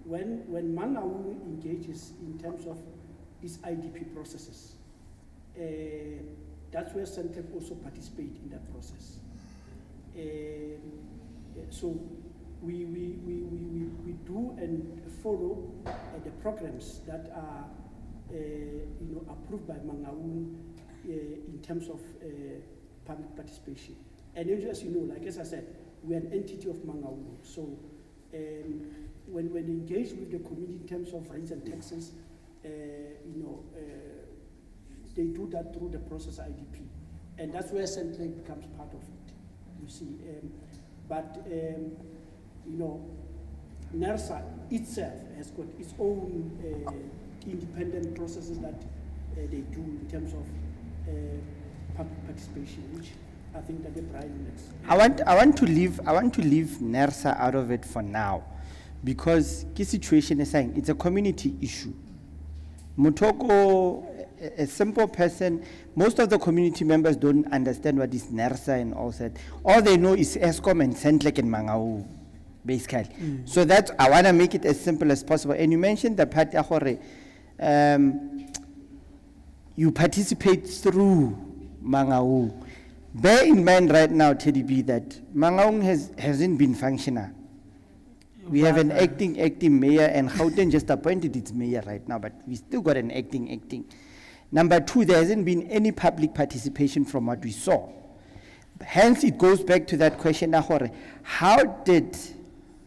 when Mangaung engages in terms of its IDP processes, that's where Centlec also participate in that process. So we do and follow the programs that are approved by Mangaung in terms of public participation. And as you know, like as I said, we are an entity of Mangaung. So when we engage with the community in terms of rents and taxes, they do that through the process IDP. And that's where Centlec becomes part of it, you see. NERSA itself has got its own independent processes that they do in terms of public participation, which I think that the Brian next. I want to leave NERSA out of it for now, because the situation is saying it's a community issue. Mutoko, a simple person, most of the community members don't understand what is NERSA and all that. All they know is ESCOM and Centlec and Mangaung, basically. So that's, I want to make it as simple as possible. And you mentioned the part, you participate through Mangaung. Bear in mind right now, Teddy B, that Mangaung hasn't been functional. We have an acting mayor, and Gauteng just appointed its mayor right now, but we still got an acting. Number two, there hasn't been any public participation from what we saw. Hence, it goes back to that question, how did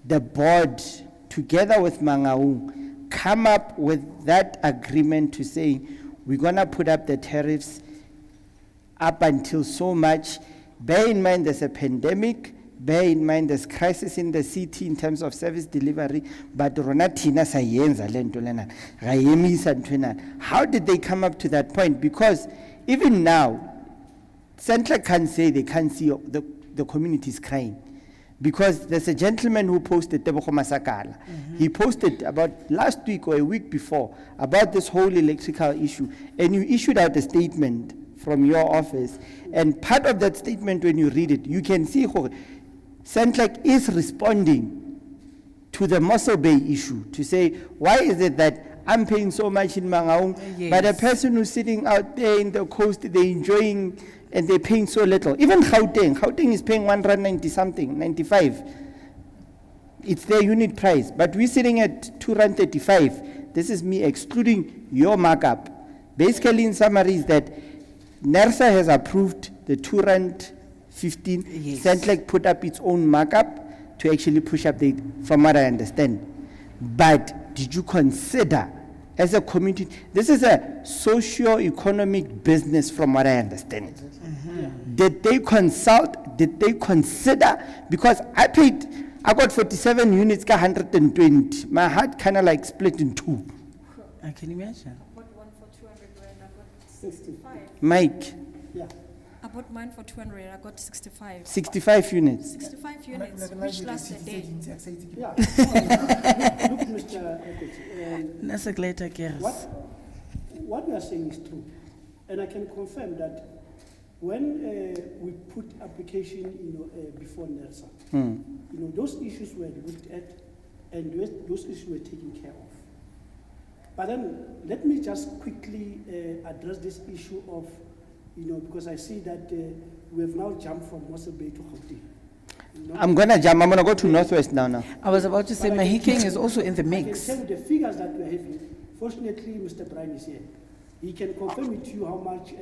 the board, together with Mangaung, come up with that agreement to say, we're gonna put up the tariffs up until so much? Bear in mind there's a pandemic, bear in mind there's crisis in the city in terms of service delivery, but how did they come up to that point? Because even now, Centlec can't say they can't see the communities crying. Because there's a gentleman who posted, Tebogo Masakala. He posted about last week or a week before about this whole electrical issue, and you issued out a statement from your office, and part of that statement, when you read it, you can see how Centlec is responding to the Mossel Bay issue to say, why is it that I'm paying so much in Mangaung, but a person who's sitting out there in the coast, they're enjoying and they're paying so little? Even Gauteng is paying 190 something, 95. It's their unit price, but we're sitting at 235. This is me excluding your markup. Basically, in summary, is that NERSA has approved the 215. Centlec put up its own markup to actually push up the, from what I understand. But did you consider, as a community, this is a socio-economic business from what I understand. Did they consult, did they consider? Because I got 47 units, 120. My heart kind of like split in two. I can imagine. I bought one for 200 rand, I got 65. Mike, Yeah. I bought mine for 200, I got 65. 65 units. 65 units, which lasts a day. Yeah. Look, Mr. Ekoti, Nasa later, Keres. what we are saying is true. And I can confirm that when we put application before NERSA, those issues were looked at and those issues were taken care of. But then, let me just quickly address this issue of, because I see that we have now jumped from Mossel Bay to Gauteng. I'm gonna go to Northwest now. I was about to say But I can Mahikeng tell is you- also in the I mix. can tell you the figures that we're having. Fortunately, Mr. Brian is here. He can confirm it to you how much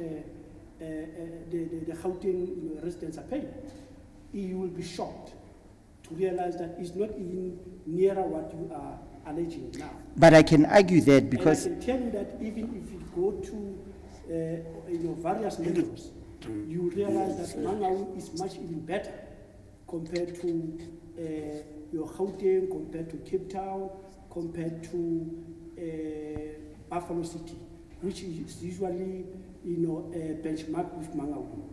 the Gauteng residents are paying. You will be shocked to realize that it's not even nearer what you are alleging now. But I can argue that because And I can tell you that even if you go to various metros, you will realize that Mangaung is much even better compared to your Gauteng, compared to Cape Town, compared to Buffalo City, which is usually benchmarked with Mangaung.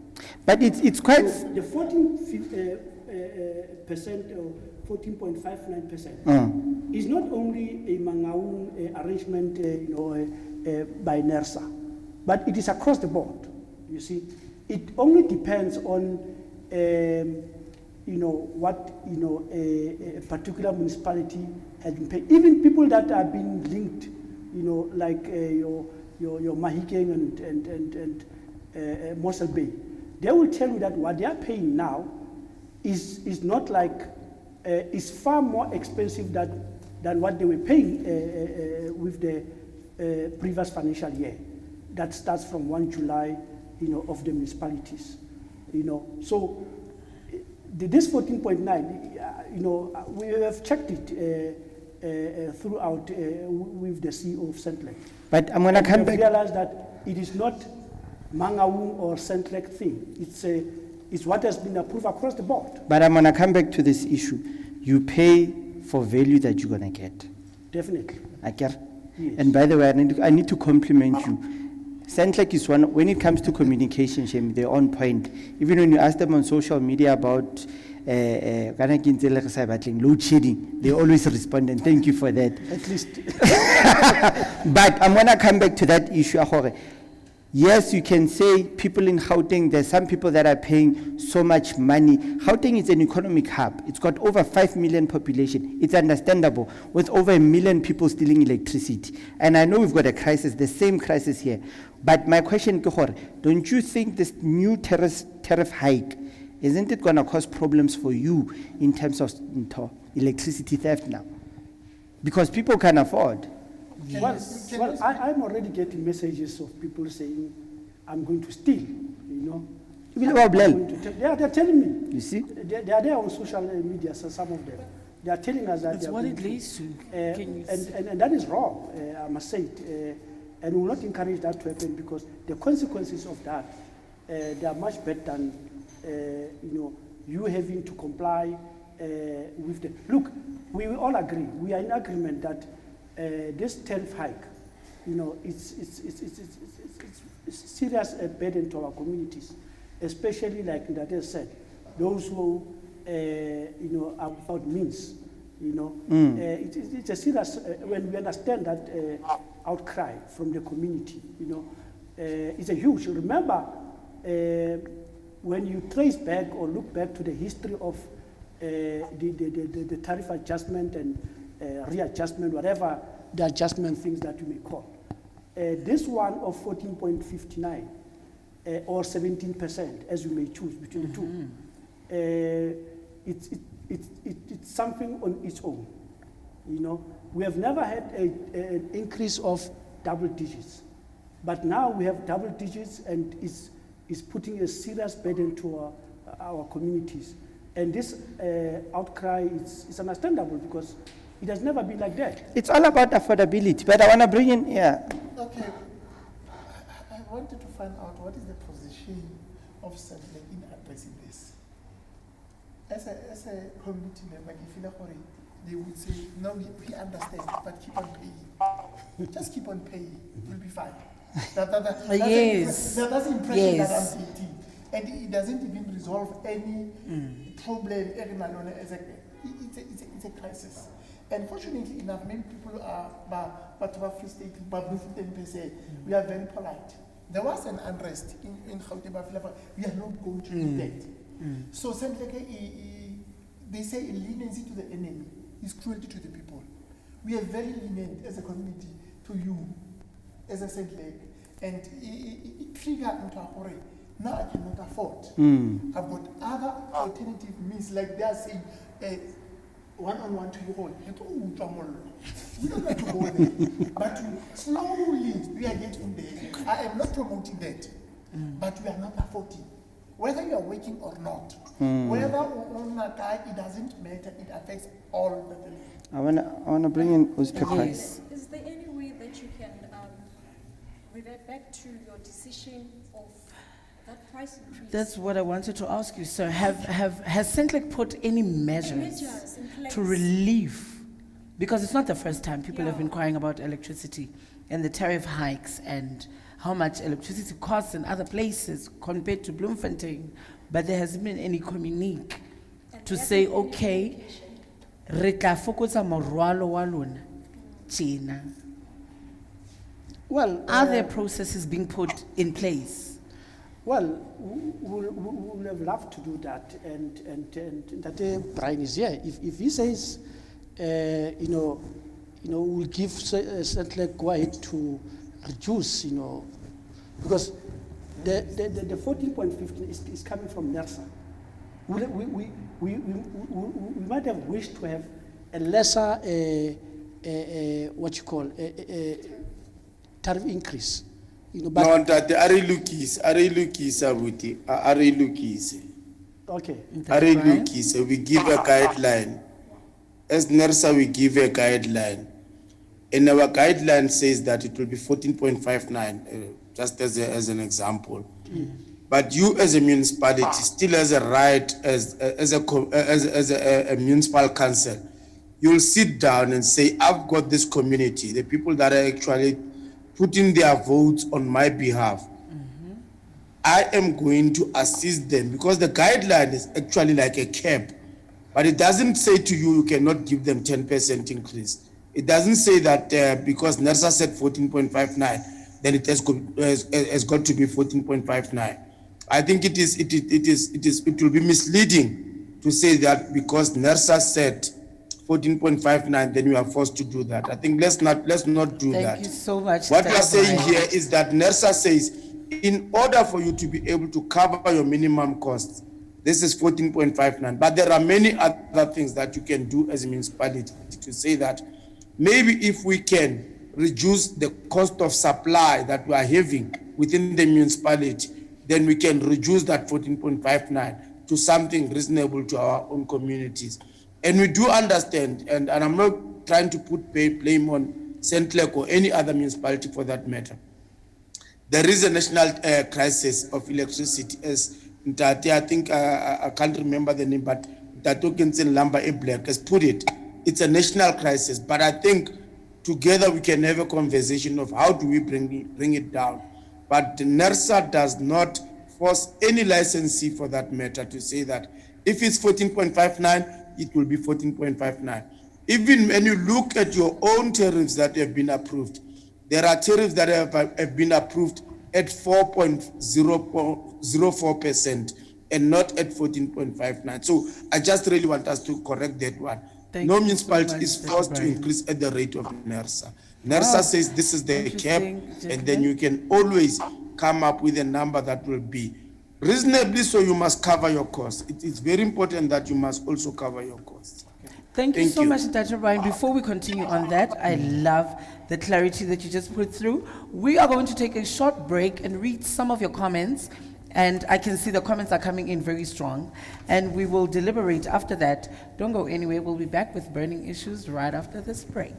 but it's quite So the 14% or 14.59% is not only a Mangaung arrangement, by NERSA, but it is across the board. You see, it only depends on, what a particular municipality has been paying. Even people that are being linked, like your Mahikeng and Mossel Bay, they will tell you that what they are paying now is not like, is far more expensive than what they were paying with the previous financial year. That starts from 1 July, of the municipalities. So this 14.9, we have checked it throughout with the CEO of Centlec. but I'm gonna And come we back. realize that it is not Mangaung or Centlec thing. It's what has been approved across the board, But I'm gonna come back to this issue. You pay for value that you're gonna get. definitely. I get. Yes. And by the way, I need to compliment you. Centlec is one, when it comes to communication, Shem, they're on point. Even when you ask them on social media about load shedding, they always respond, and thank you for that. At least. But I'm gonna come back to that issue. Ahore. Yes, you can say people in Gauteng, there's some people that are paying so much money. Gauteng is an economic hub. It's got over 5 million population. It's understandable with over 1 million people stealing electricity. And I know we've got a crisis, the same crisis here. But my question, don't you think this new tariff hike, isn't it gonna cause problems for you in terms of electricity theft now? Because people can afford. Well, I'm already getting messages of people saying, I'm going to steal, You I'm will going to they're telling me. You see? They are there on social media, so some of them. They are telling us that It's they are what going it to- leads to. Can you and that is wrong, I must say it. And we will not encourage that to happen because the consequences of that, they are much better than, you having to comply with the. Look, we will all agree, we are in agreement that this tariff hike, it's a serious burden to our communities, especially like Ndate said, those who, are without means. It's a serious, when we understand that outcry from the community, it's a huge. Remember, when you trace back or look back to the history of the tariff adjustment and readjustment, whatever the adjustment things that you may call, this one of 14.59 or 17%, as you may choose between the two, it's something on its own. We have never had an increase of double digits, but now we have double digits, and it's putting a serious burden to our communities. And this outcry is understandable because it has never been like that. It's all about affordability, but I want to bring in, Okay, I wanted to find out what is the position of Centlec in addressing this. As a community member, if you like, they would say, no, we understand, but keep on paying. Just keep on paying, you'll be fine. That's Yes. that's the impression Yes. that I'm getting. And it doesn't even resolve any problem. It's a crisis. And fortunately enough, many people are free state, we are very polite. There was an unrest in Gauteng, we are not going to do that. So Centlec, they say leniency to the enemy is cruelty to the people. We are very lenient as a community. to you as a Centlec, and it trigger into a hurry. Now I cannot afford. I've got other alternative means, like they are saying, one-on-one to your own. We don't have to go there. But slowly we are getting there. I am not promoting that, but we are not affording. Whether you are working or not, whether or not, it doesn't matter. It affects all the things. I wanna bring in Uzpepa. Yes. Is there any way that you can revert back to your decision of that price increase? That's what I wanted to ask you, sir. Has Centlec put any measures Measures in place. to relieve? Because it's not the first time people have Yeah. been crying about electricity and the tariff hikes and how much electricity costs in other places compared to Bloemfontein, but there hasn't been any communique And to there say, hasn't been any okay, communication. re tla fokotsa morwalo wa lona tjena. Well, Are there processes being put in place? Well, we would have loved to do that, and that Brian is here. If he says, we'll give Centlec quiet to reduce, because the 14.15 is coming from NERSA. We might have wished to have a lesser, tariff increase, but. No, that are lukis, abuti, are lukis. Okay. Are lukis, we give a guideline. As NERSA, we give a guideline. And our guideline says that it will be 14.59, just as an example. But you as a municipality still has a right as a municipal council. You'll sit down and say, I've got this community, the people that are actually putting their votes on my behalf. I am going to assist them, because the guideline is actually like a cap, but it doesn't say to you, you cannot give them 10% increase. It doesn't say that because NERSA said 14.59, then it has got to be 14.59. I think it will be misleading to say that because NERSA said 14.59, then you are forced to do that. I think let's not do that. Thank you so much. What we are Dr. saying Brian. here is that NERSA says, in order for you to be able to cover your minimum costs, this is 14.59. But there are many other things that you can do as a municipality to say that maybe if we can reduce the cost of supply that we are having within the municipality, then we can reduce that 14.59 to something reasonable to our own communities. And we do understand, and I'm not trying to put blame on Centlec or any other municipality for that matter. There is a national crisis of electricity, as Ntate, I think I can't remember the name, but Tatokensen Lamba Black has put it. It's a national crisis, but I think together we can have a conversation of how do we bring it down. But NERSA does not force any licensee for that matter to say that if it's 14.59, it will be 14.59. Even when you look at your own tariffs that have been approved, there are tariffs that have been approved at 4.04% and not at 14.59. So I just really want us to correct that one. Thank No you so municipality much, is Dr. forced to Brian. increase at the rate of NERSA. NERSA says this is the cap, Interesting, and then you can always come up with a number that will be reasonably, so you must cover your costs. It is very important that you must also cover your costs. Thank you Thank so you. much, Dr. Brian. Before we continue on that, I love the clarity that you just put through. We are going to take a short break and read some of your comments. And I can see the comments are coming in very strong. And we will deliberate after that. Don't go anywhere. We'll be back with burning issues right after this break.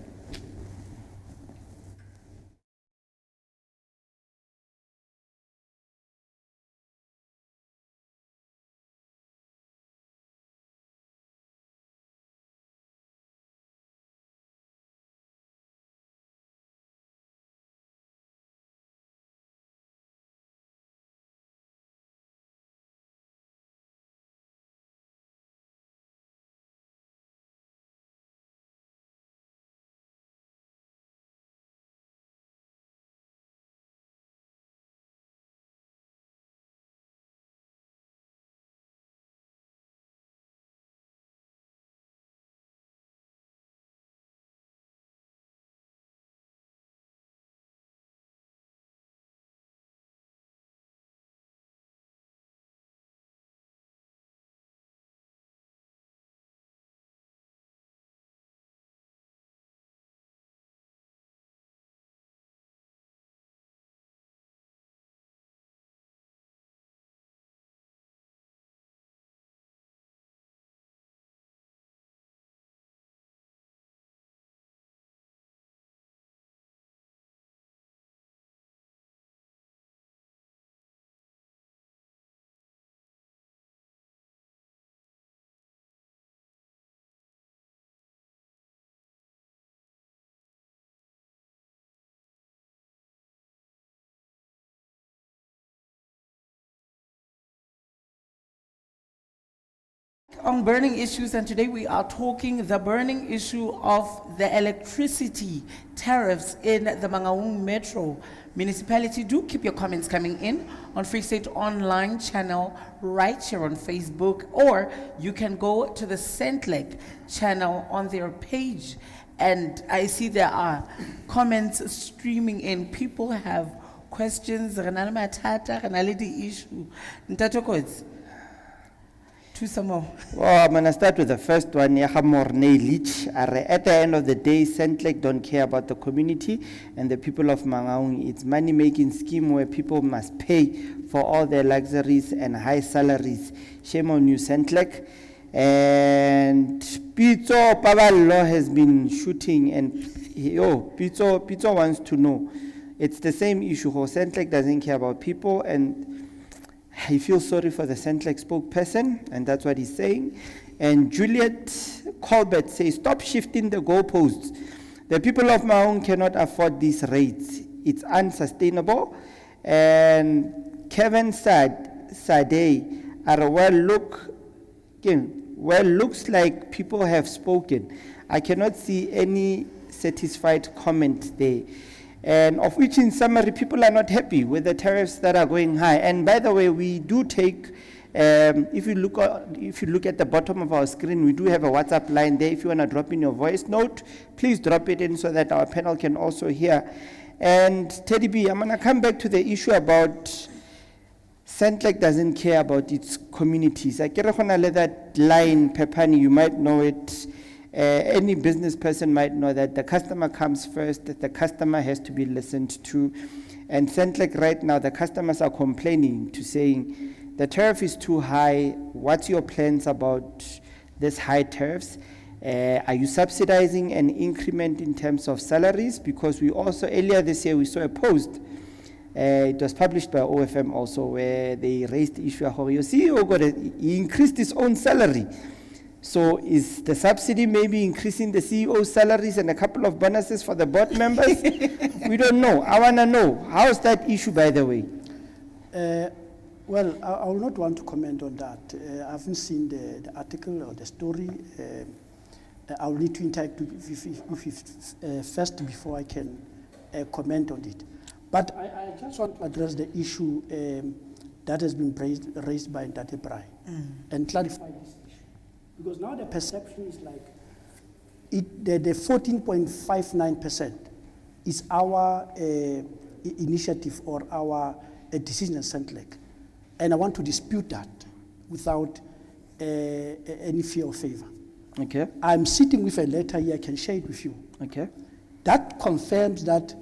on burning issues, and today we are talking the burning issue of the electricity tariffs in the Mangaung Metro Municipality. Do keep your comments coming in on Free State Online channel right here on Facebook, or you can go to the Centlec channel on their page. And I see there are comments streaming in. People have questions. Renale mathata, renale di issue. Ntato Kotsi, two some more. Well, I'm gonna start with the first one. At the end of the day, Centlec don't care about the community and the people of Mangaung. It's money-making scheme where people must pay for all their luxuries and high salaries. Shame on you, Centlec. And Pizzo Pavallo has been shooting, and Pizzo wants to know. It's the same issue. Centlec doesn't care about people, and he feels sorry for the Centlec spokesperson, and that's what he's saying. And Juliet Colbert says, stop shifting the goalposts. The people of Mangaung cannot afford these rates. It's unsustainable. And Kevin Sade, looks like people have spoken. I cannot see any satisfied comment there. And of which, in summary, people are not happy with the tariffs that are going high. And by the way, we do take, if you look at the bottom of our screen, we do have a WhatsApp line there. If you want to drop in your voice note, please drop it in so that our panel can also hear. And Teddy B, I'm going to come back to the issue about Centlec doesn't care about its communities. I can't let that line, Pepani, you might know it. Any business person might know that the customer comes first, that the customer has to be listened to. And Centlec right now, the customers are complaining to saying, the tariff is too high. What's your plans about this high tariffs? Are you subsidizing an increment in terms of salaries? Because we also, earlier this year, we saw a post. It was published by OFM also, where they raised the issue of, your CEO he increased his own salary. So is the subsidy maybe increasing the CEO's salaries and a couple of bonuses for the board members? We don't know. I want to know. How's that issue, by the way? Well, I will not want to comment on that. I haven't seen the article or the story. I will need to interact with it first before I can comment on it. But I just want to address the issue that has been raised by Ntate Brai and clarify this issue. Because now the perception is like the 14.59% is our initiative or our decision at Centlec. And I want to dispute that without any fear of favor. Okay. I'm sitting with a letter here, I can share it with you. Okay. That confirms that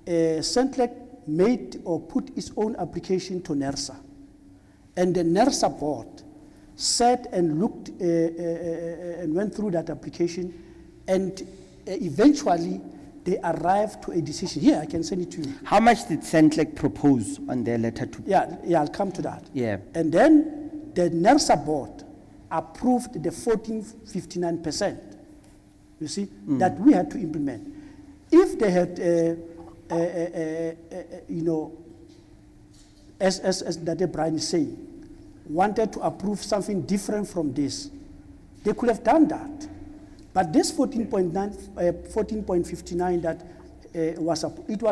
Centlec made or put its own application to NERSA. And the NERSA board sat and looked and went through that application, and eventually they arrived to a decision. Here, I can send it to you. How much did Centlec propose on their letter to? Yeah, I'll come to that. Yeah. And then the NERSA board approved the 14.59%, you see, that we had to implement. If they had, as Dade Brian is saying, wanted to approve something different from this, they could have done that. But this 14.59 that it was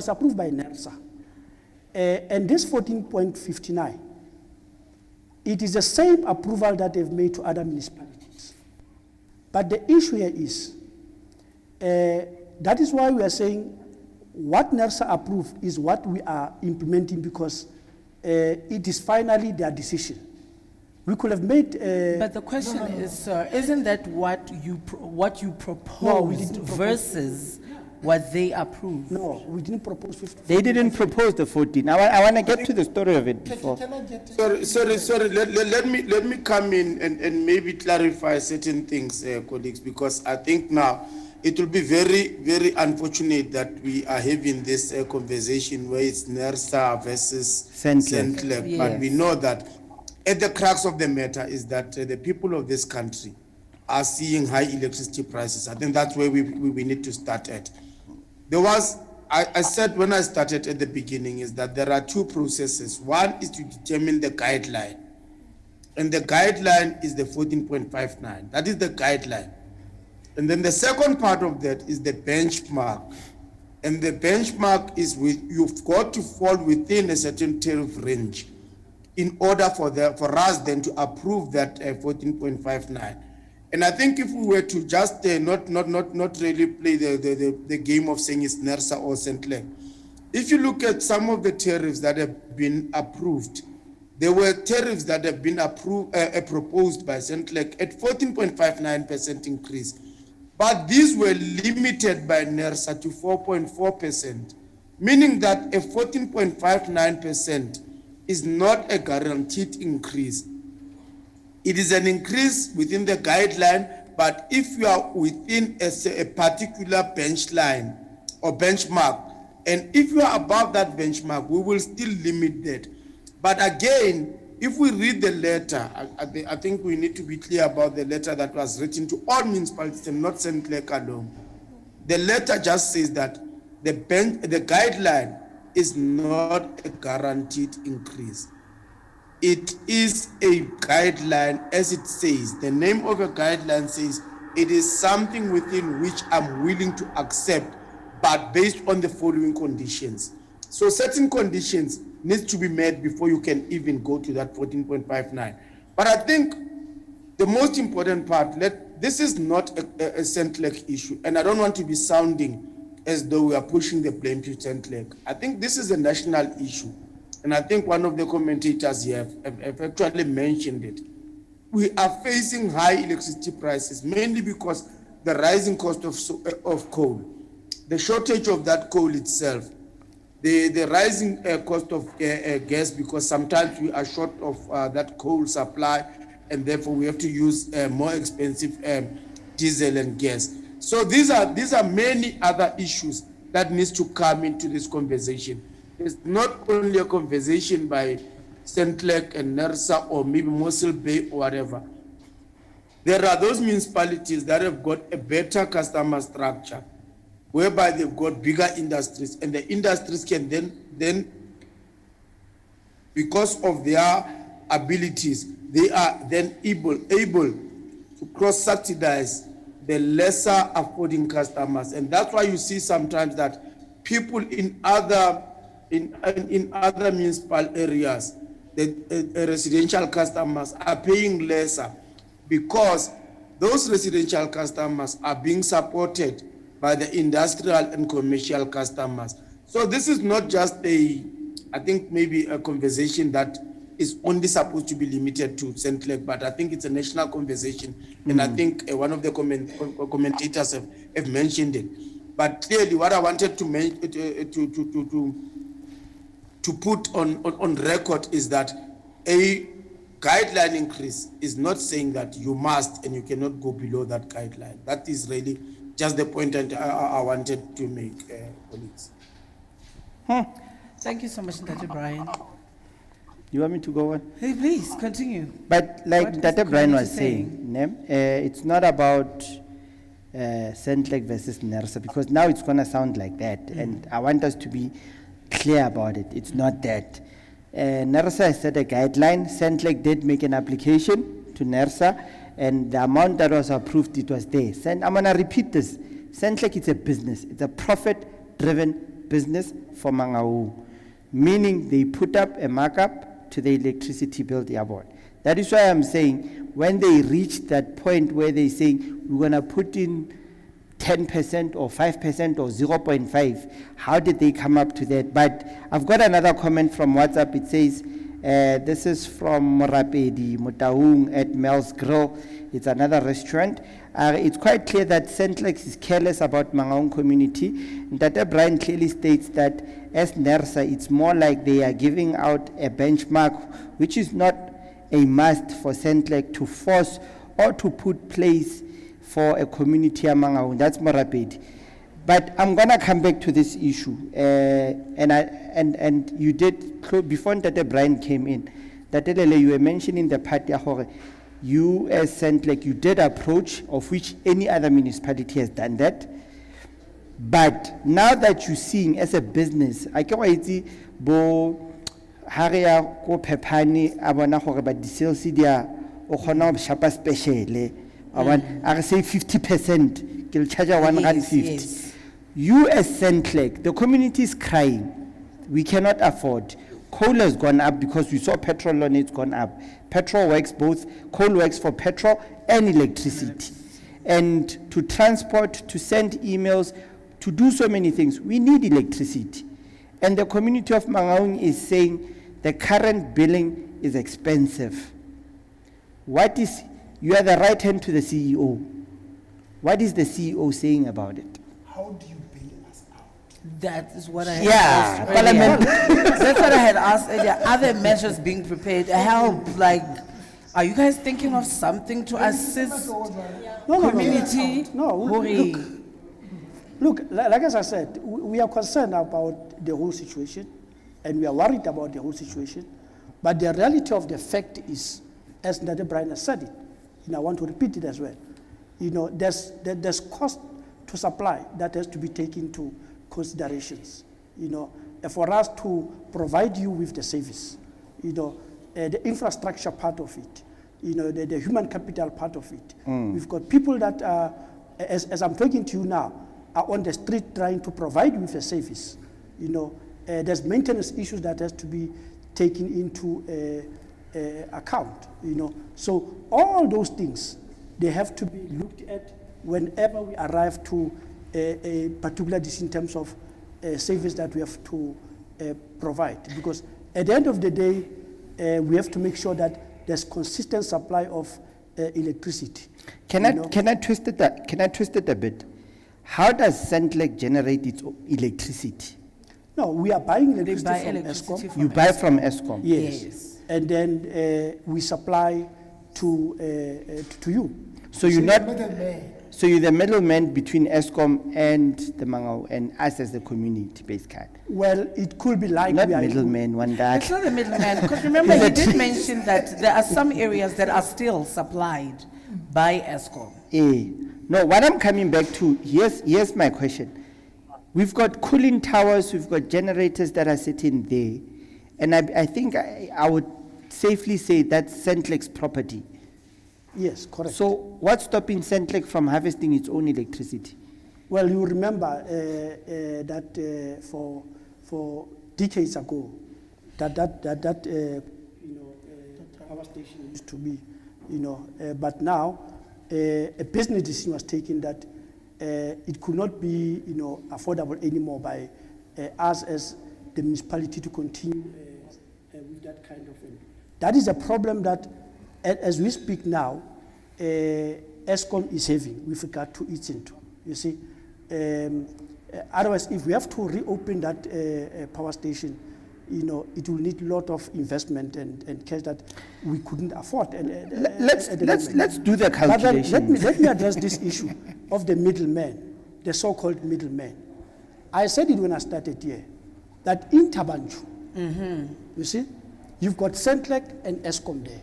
approved by NERSA. And this 14.59, it is the same approval that they've made to other municipalities. But the issue here is, that is why we are saying what NERSA approved is what we are implementing, because it is finally their decision. We could have made. But the question is, sir, isn't that what you proposed versus what they approved? No, we didn't propose 50. They didn't propose the 14. I want to get to the story of it before. Sorry. Let me come in and maybe clarify certain things, colleagues, because I think now it will be very, very unfortunate that we are having this conversation where it's NERSA versus Centlec. Yes. But we know that at the crux of the matter is that the people of this country are seeing high electricity prices. I think that's where we need to start at. I said when I started at the beginning is that there are two processes. One is to determine the guideline. And the guideline is the 14.59. That is the guideline. And then the second part of that is the benchmark. And the benchmark is you've got to fall within a certain tariff range in order for us then to approve that 14.59. And I think if we were to just not really play the game of saying it's NERSA or Centlec, if you look at some of the tariffs that have been approved, there were tariffs that have been proposed by Centlec at 14.59% increase. But these were limited by NERSA to 4.4%, meaning that a 14.59% is not a guaranteed increase. It is an increase within the guideline, but if you are within a particular bench line or benchmark, and if you are above that benchmark, we will still limit that. But again, if we read the letter, I think we need to be clear about the letter that was written to all municipalities and not Centlec alone. The letter just says that the guideline is not a guaranteed increase. It is a guideline, as it says. The name of a guideline says it is something within which I'm willing to accept, but based on the following conditions. So certain conditions need to be met before you can even go to that 14.59. But I think the most important part, this is not a Centlec issue, and I don't want to be sounding as though we are pushing the blame to Centlec. I think this is a national issue, and I think one of the commentators here have actually mentioned it. We are facing high electricity prices, mainly because the rising cost of coal, the shortage of that coal itself, the rising cost of gas, because sometimes we are short of that coal supply, and therefore we have to use more expensive diesel and gas. So these are many other issues that needs to come into this conversation. It's not only a conversation by Centlec and NERSA or maybe Mossel Bay or whatever. There are those municipalities that have got a better customer structure, whereby they've got bigger industries, and the industries can then because of their abilities, they are then able to cross-subsidize the lesser affording customers. And that's why you see sometimes that people in other municipal areas, the residential customers are paying lesser, because those residential customers are being supported by the industrial and commercial customers. So this is not just I think maybe a conversation that is only supposed to be limited to Centlec, but I think it's a national conversation, and I think one of the commentators have mentioned it. But clearly, what I wanted to put on record is that a guideline increase is not saying that you must and you cannot go below that guideline. That is really just the point that I wanted to make, colleagues. Thank you so much, Dr. Brian. You want me to go on? Hey, please, continue. But like What is Dr. the Brian was community saying, it's not about Centlec versus NERSA, because now it's going to sound like that. And I want us to be clear about it. It's not that. NERSA has set a guideline. Centlec did make an application to NERSA, and the amount that was approved, it was there. I'm going to repeat this. Centlec is a business. It's a profit-driven business for Mangaung, meaning they put up a markup to the electricity bill they are bought. That is why I'm saying when they reach that point where they say we're going to put in 10% or 5% or 0.5, how did they come up to that? But I've got another comment from WhatsApp. It says, this is from Morapedi Motaung at Mel's Grill. It's another restaurant. It's quite clear that Centlec is careless about Mangaung community. Dr. Brian clearly states that as NERSA, it's more like they are giving out a benchmark, which is not a must for Centlec to force or to put place for a community among Mangaung. That's Morapedi. But I'm gonna come back to this issue, and you did before Dr. Brian came in. Dr. Lele, you were mentioning the part where you as Centlec, you did approach, of which any other municipality has done that. But now that you're seeing as a business, I can't wait ha re ya ko Phepane a bona gore ba di-sales dia o kgona go shapa speciale a bona a re say 50% ke le charge R1.50. Yes. You as Centlec, the community is crying. We cannot afford. Coal has gone up because we saw petrol on it's gone up. Petrol works both, coal works for petrol and electricity. And to transport, to send emails, to do so many things, we need electricity. And the community of Mangaung is saying the current billing is expensive. You are the right hand to the CEO. What is the CEO saying about it? How do you bail us out? That is what I had Yeah, asked earlier. Parliament. That's what I had asked earlier. Other measures being prepared, help, like, are you guys thinking of something to assist community? No, Hore. Look, like as I said, we are concerned about the whole situation, and we are worried about the whole situation. But the reality of the fact is, as Ndade Brian has said it, and I want to repeat it as well, there's cost to supply that has to be taken into considerations. For us to provide you with the service, the infrastructure part of it, the human capital part of it. We've got people that are, as I'm talking to you now, are on the street trying to provide you with a service. There's maintenance issues that has to be taken into account. So all those things, they have to be looked at whenever we arrive to a particular decision in terms of service that we have to provide. Because at the end of the day, we have to make sure that there's consistent supply of electricity. Can I twist it a bit? How does Centlec generate its electricity? No, we are buying They electricity buy from electricity Eskom. from You buy from Eskom. Yes. Yes. And then we supply to you. So you're You're not. middleman. So you're the middleman between Eskom and the Mangaung and us as the community-based card. Well, it could be like Not we are middleman, one It's that. not the middleman, because remember, he did mention that there are some areas that are still supplied by ESCOM. No, what I'm coming back to, here's my question. We've got cooling towers, we've got generators that are sitting there, and I think I would safely say that's Centlec's property. Yes, correct. So what's stopping Centlec from harvesting its own electricity? Well, you remember that for decades ago, that power station used to be, but now a business decision was taken that it could not be, affordable anymore by us as the municipality to continue with that kind of thing. That is a problem that, as we speak now, ESCOM is having with regard to its into. You see, otherwise, if we have to reopen that power station, it will need a lot of investment and cash that we couldn't afford. Let's do the But then calculation. let me address this issue of the middleman, the so-called middleman. I said it when I started here, that in Tabanchu, you see, you've got Centlec and ESCOM there.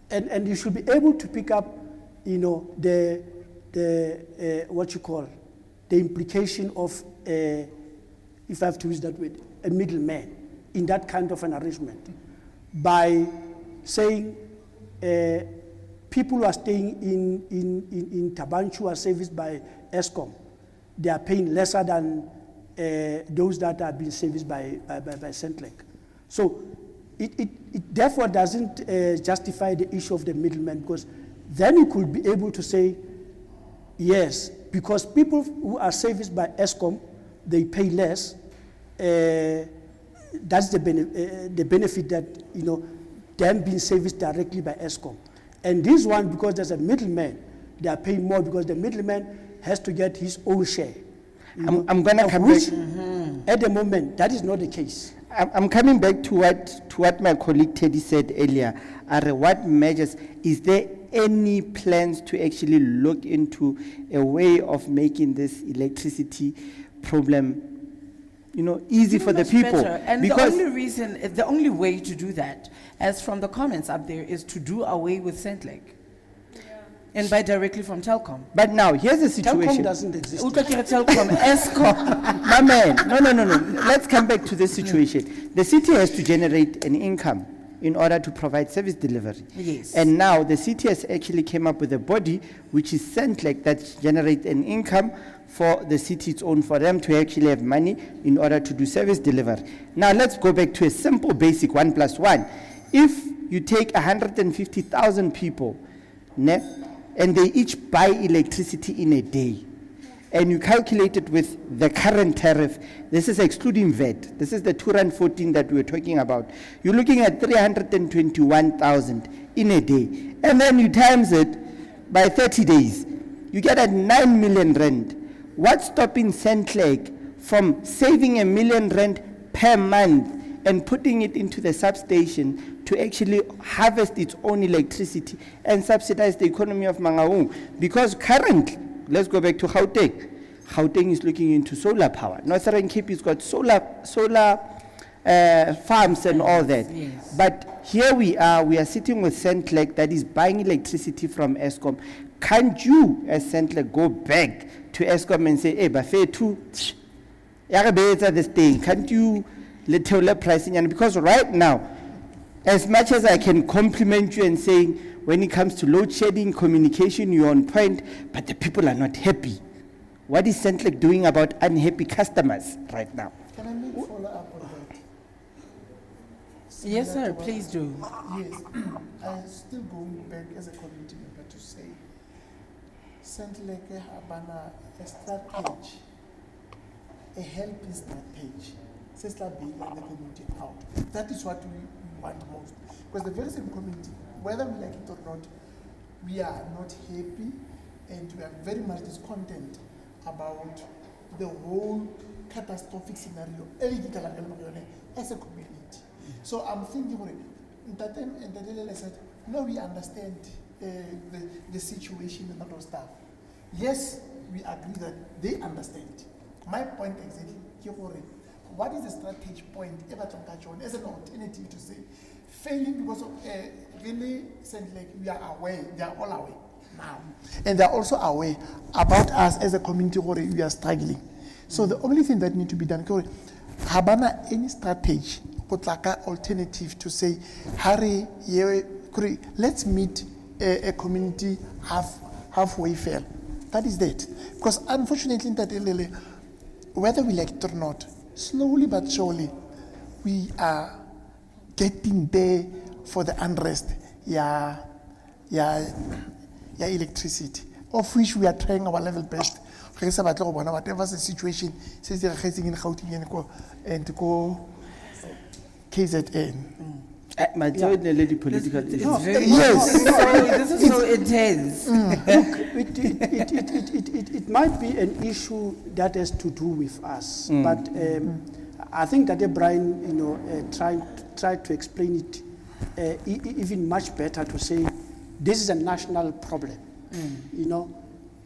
And you should be able to pick up, the what you call, the implication of, if I have to use that word, a middleman in that kind of an arrangement by saying people who are staying in Tabanchu are serviced by ESCOM. They are paying lesser than those that are being serviced by Centlec. So it therefore doesn't justify the issue of the middleman, because then you could be able to say, yes, because people who are serviced by ESCOM, they pay less. That's the benefit that, them being serviced directly by ESCOM. And this one, because there's a middleman, they are paying more because the middleman has to get his own share. I'm gonna come which, back. at the moment, that is not the case. I'm coming back to what my colleague Teddy said earlier. What measures, is there any plans to actually look into a way of making this electricity problem, easy for the Much people? better. And the only way to do that, as from the comments up there, is to do away with Centlec. And buy directly from Telkom. But now, here's the Telkom situation. doesn't exist. Utlakira Telkom, Eskom. My man, no. Let's come back to this situation. The city has to generate an income in order to provide service delivery. Yes. And now the city has actually came up with a body, which is Centlec, that generates an income for the city its own, for them to actually have money in order to do service delivery. Now let's go back to a simple basic 1+1. If you take 150,000 people, ne, and they each buy electricity in a day, and you calculate it with the current tariff, this is excluding VAT, this is the 214 that we were talking about, you're looking at 321,000 in a day. And then you times it by 30 days, you get at 9 million rand. What's stopping Centlec from saving R1 million per month and putting it into the substation to actually harvest its own electricity and subsidize the economy of Mangaung? Because currently, let's go back to Gauteng. Gauteng is looking into solar power. Northern Cape has got solar farms and all that. Yes. But here we are sitting with Centlec that is buying electricity from Eskom. Can't you, as Centlec, go back to Eskom and say, hey, Buffet too, this thing, can't you let pricing? And because right now, as much as I can compliment you and say, when it comes to load shedding, communication, you're on point, but the people are not happy. What is Centlec doing about unhappy customers right now? Can I make follow up on that? Yes, Similar sir, to what- please do. Yes, I'm still going back as a community member to say, Centlec Habana, a strategy, a helping strategy, says like being like the community out. That is what we want most. Because the very same community, whether we like it or not, we are not happy and we are very much discontent about the whole catastrophic scenario as a community. So I'm thinking, I said, no, we understand the situation and all of stuff. Yes, we agree that they understand. My point exactly, what is the strategy point as an alternative to say, failing because of really Centlec, we are aware, they are all aware now. And they are also aware about us as a community, we are struggling. So the only thing that needs to be done, Habana, any strategy, alternative to say, hurry, let's meet a community halfway fair. That is that. Because unfortunately, whether we like it or not, slowly but surely, we are getting there for the unrest, electricity, of which we are trying our level best. Whatever the situation, says they're in Gauteng and go KZN. Political. It's very Yes. this is so intense. It might be an issue that has to do with us, but I think that Brian, tried to explain it even much better to say this is a national problem,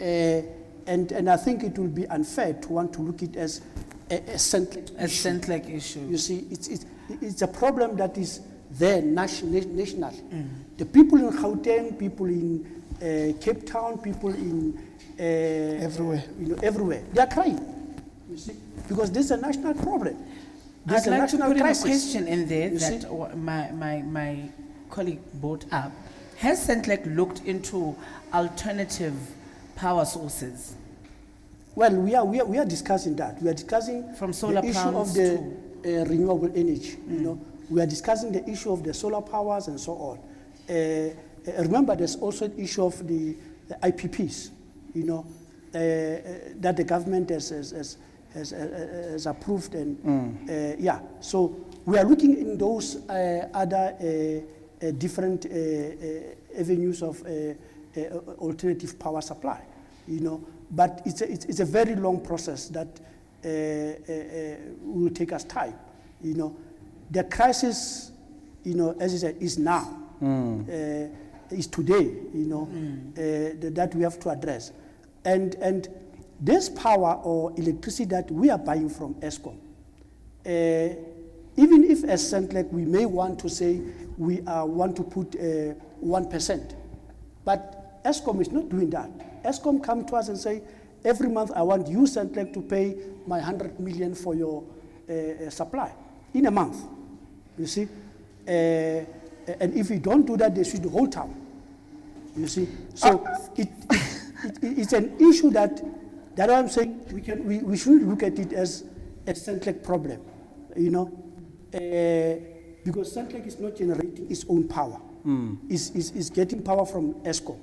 and I think it will be unfair to want to look at it as a Centlec A Centlec issue. You see, it's a problem that is there national. The people in Gauteng, people in Cape Town, people in Everywhere. everywhere, they are crying. You see, because this is a national problem. This I'd is a like to national put in a crisis. question in there You that see? my colleague brought up. Has Centlec looked into alternative power sources? Well, we are discussing that. We are discussing From solar the issue of plants the renewable energy. We are discussing the issue of the solar powers and so on. Remember, there's also an issue of the IPPs. That the government has approved, and So we are looking in those other different avenues of alternative power supply. But it's a very long process that will take us time. The crisis, as I said, is now, is today. That we have to address, and this power or electricity that we are buying from Eskom, even if as Centlec we may want to say we want to put 1%, but ESCOM is not doing that. ESCOM come to us and say, every month I want you, Centlec, to pay my 100 million for your supply in a month. You see? And if we don't do that, they sue the whole town. You see? So it's an issue that I'm saying we shouldn't look at it as a Centlec problem, you know? Because Centlec is not generating its own power. Is getting power from ESCOM.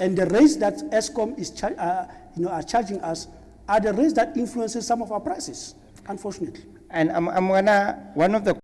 And the rates that ESCOM is are charging us are the rates that influences some of our prices, unfortunately. And I'm gonna, one of the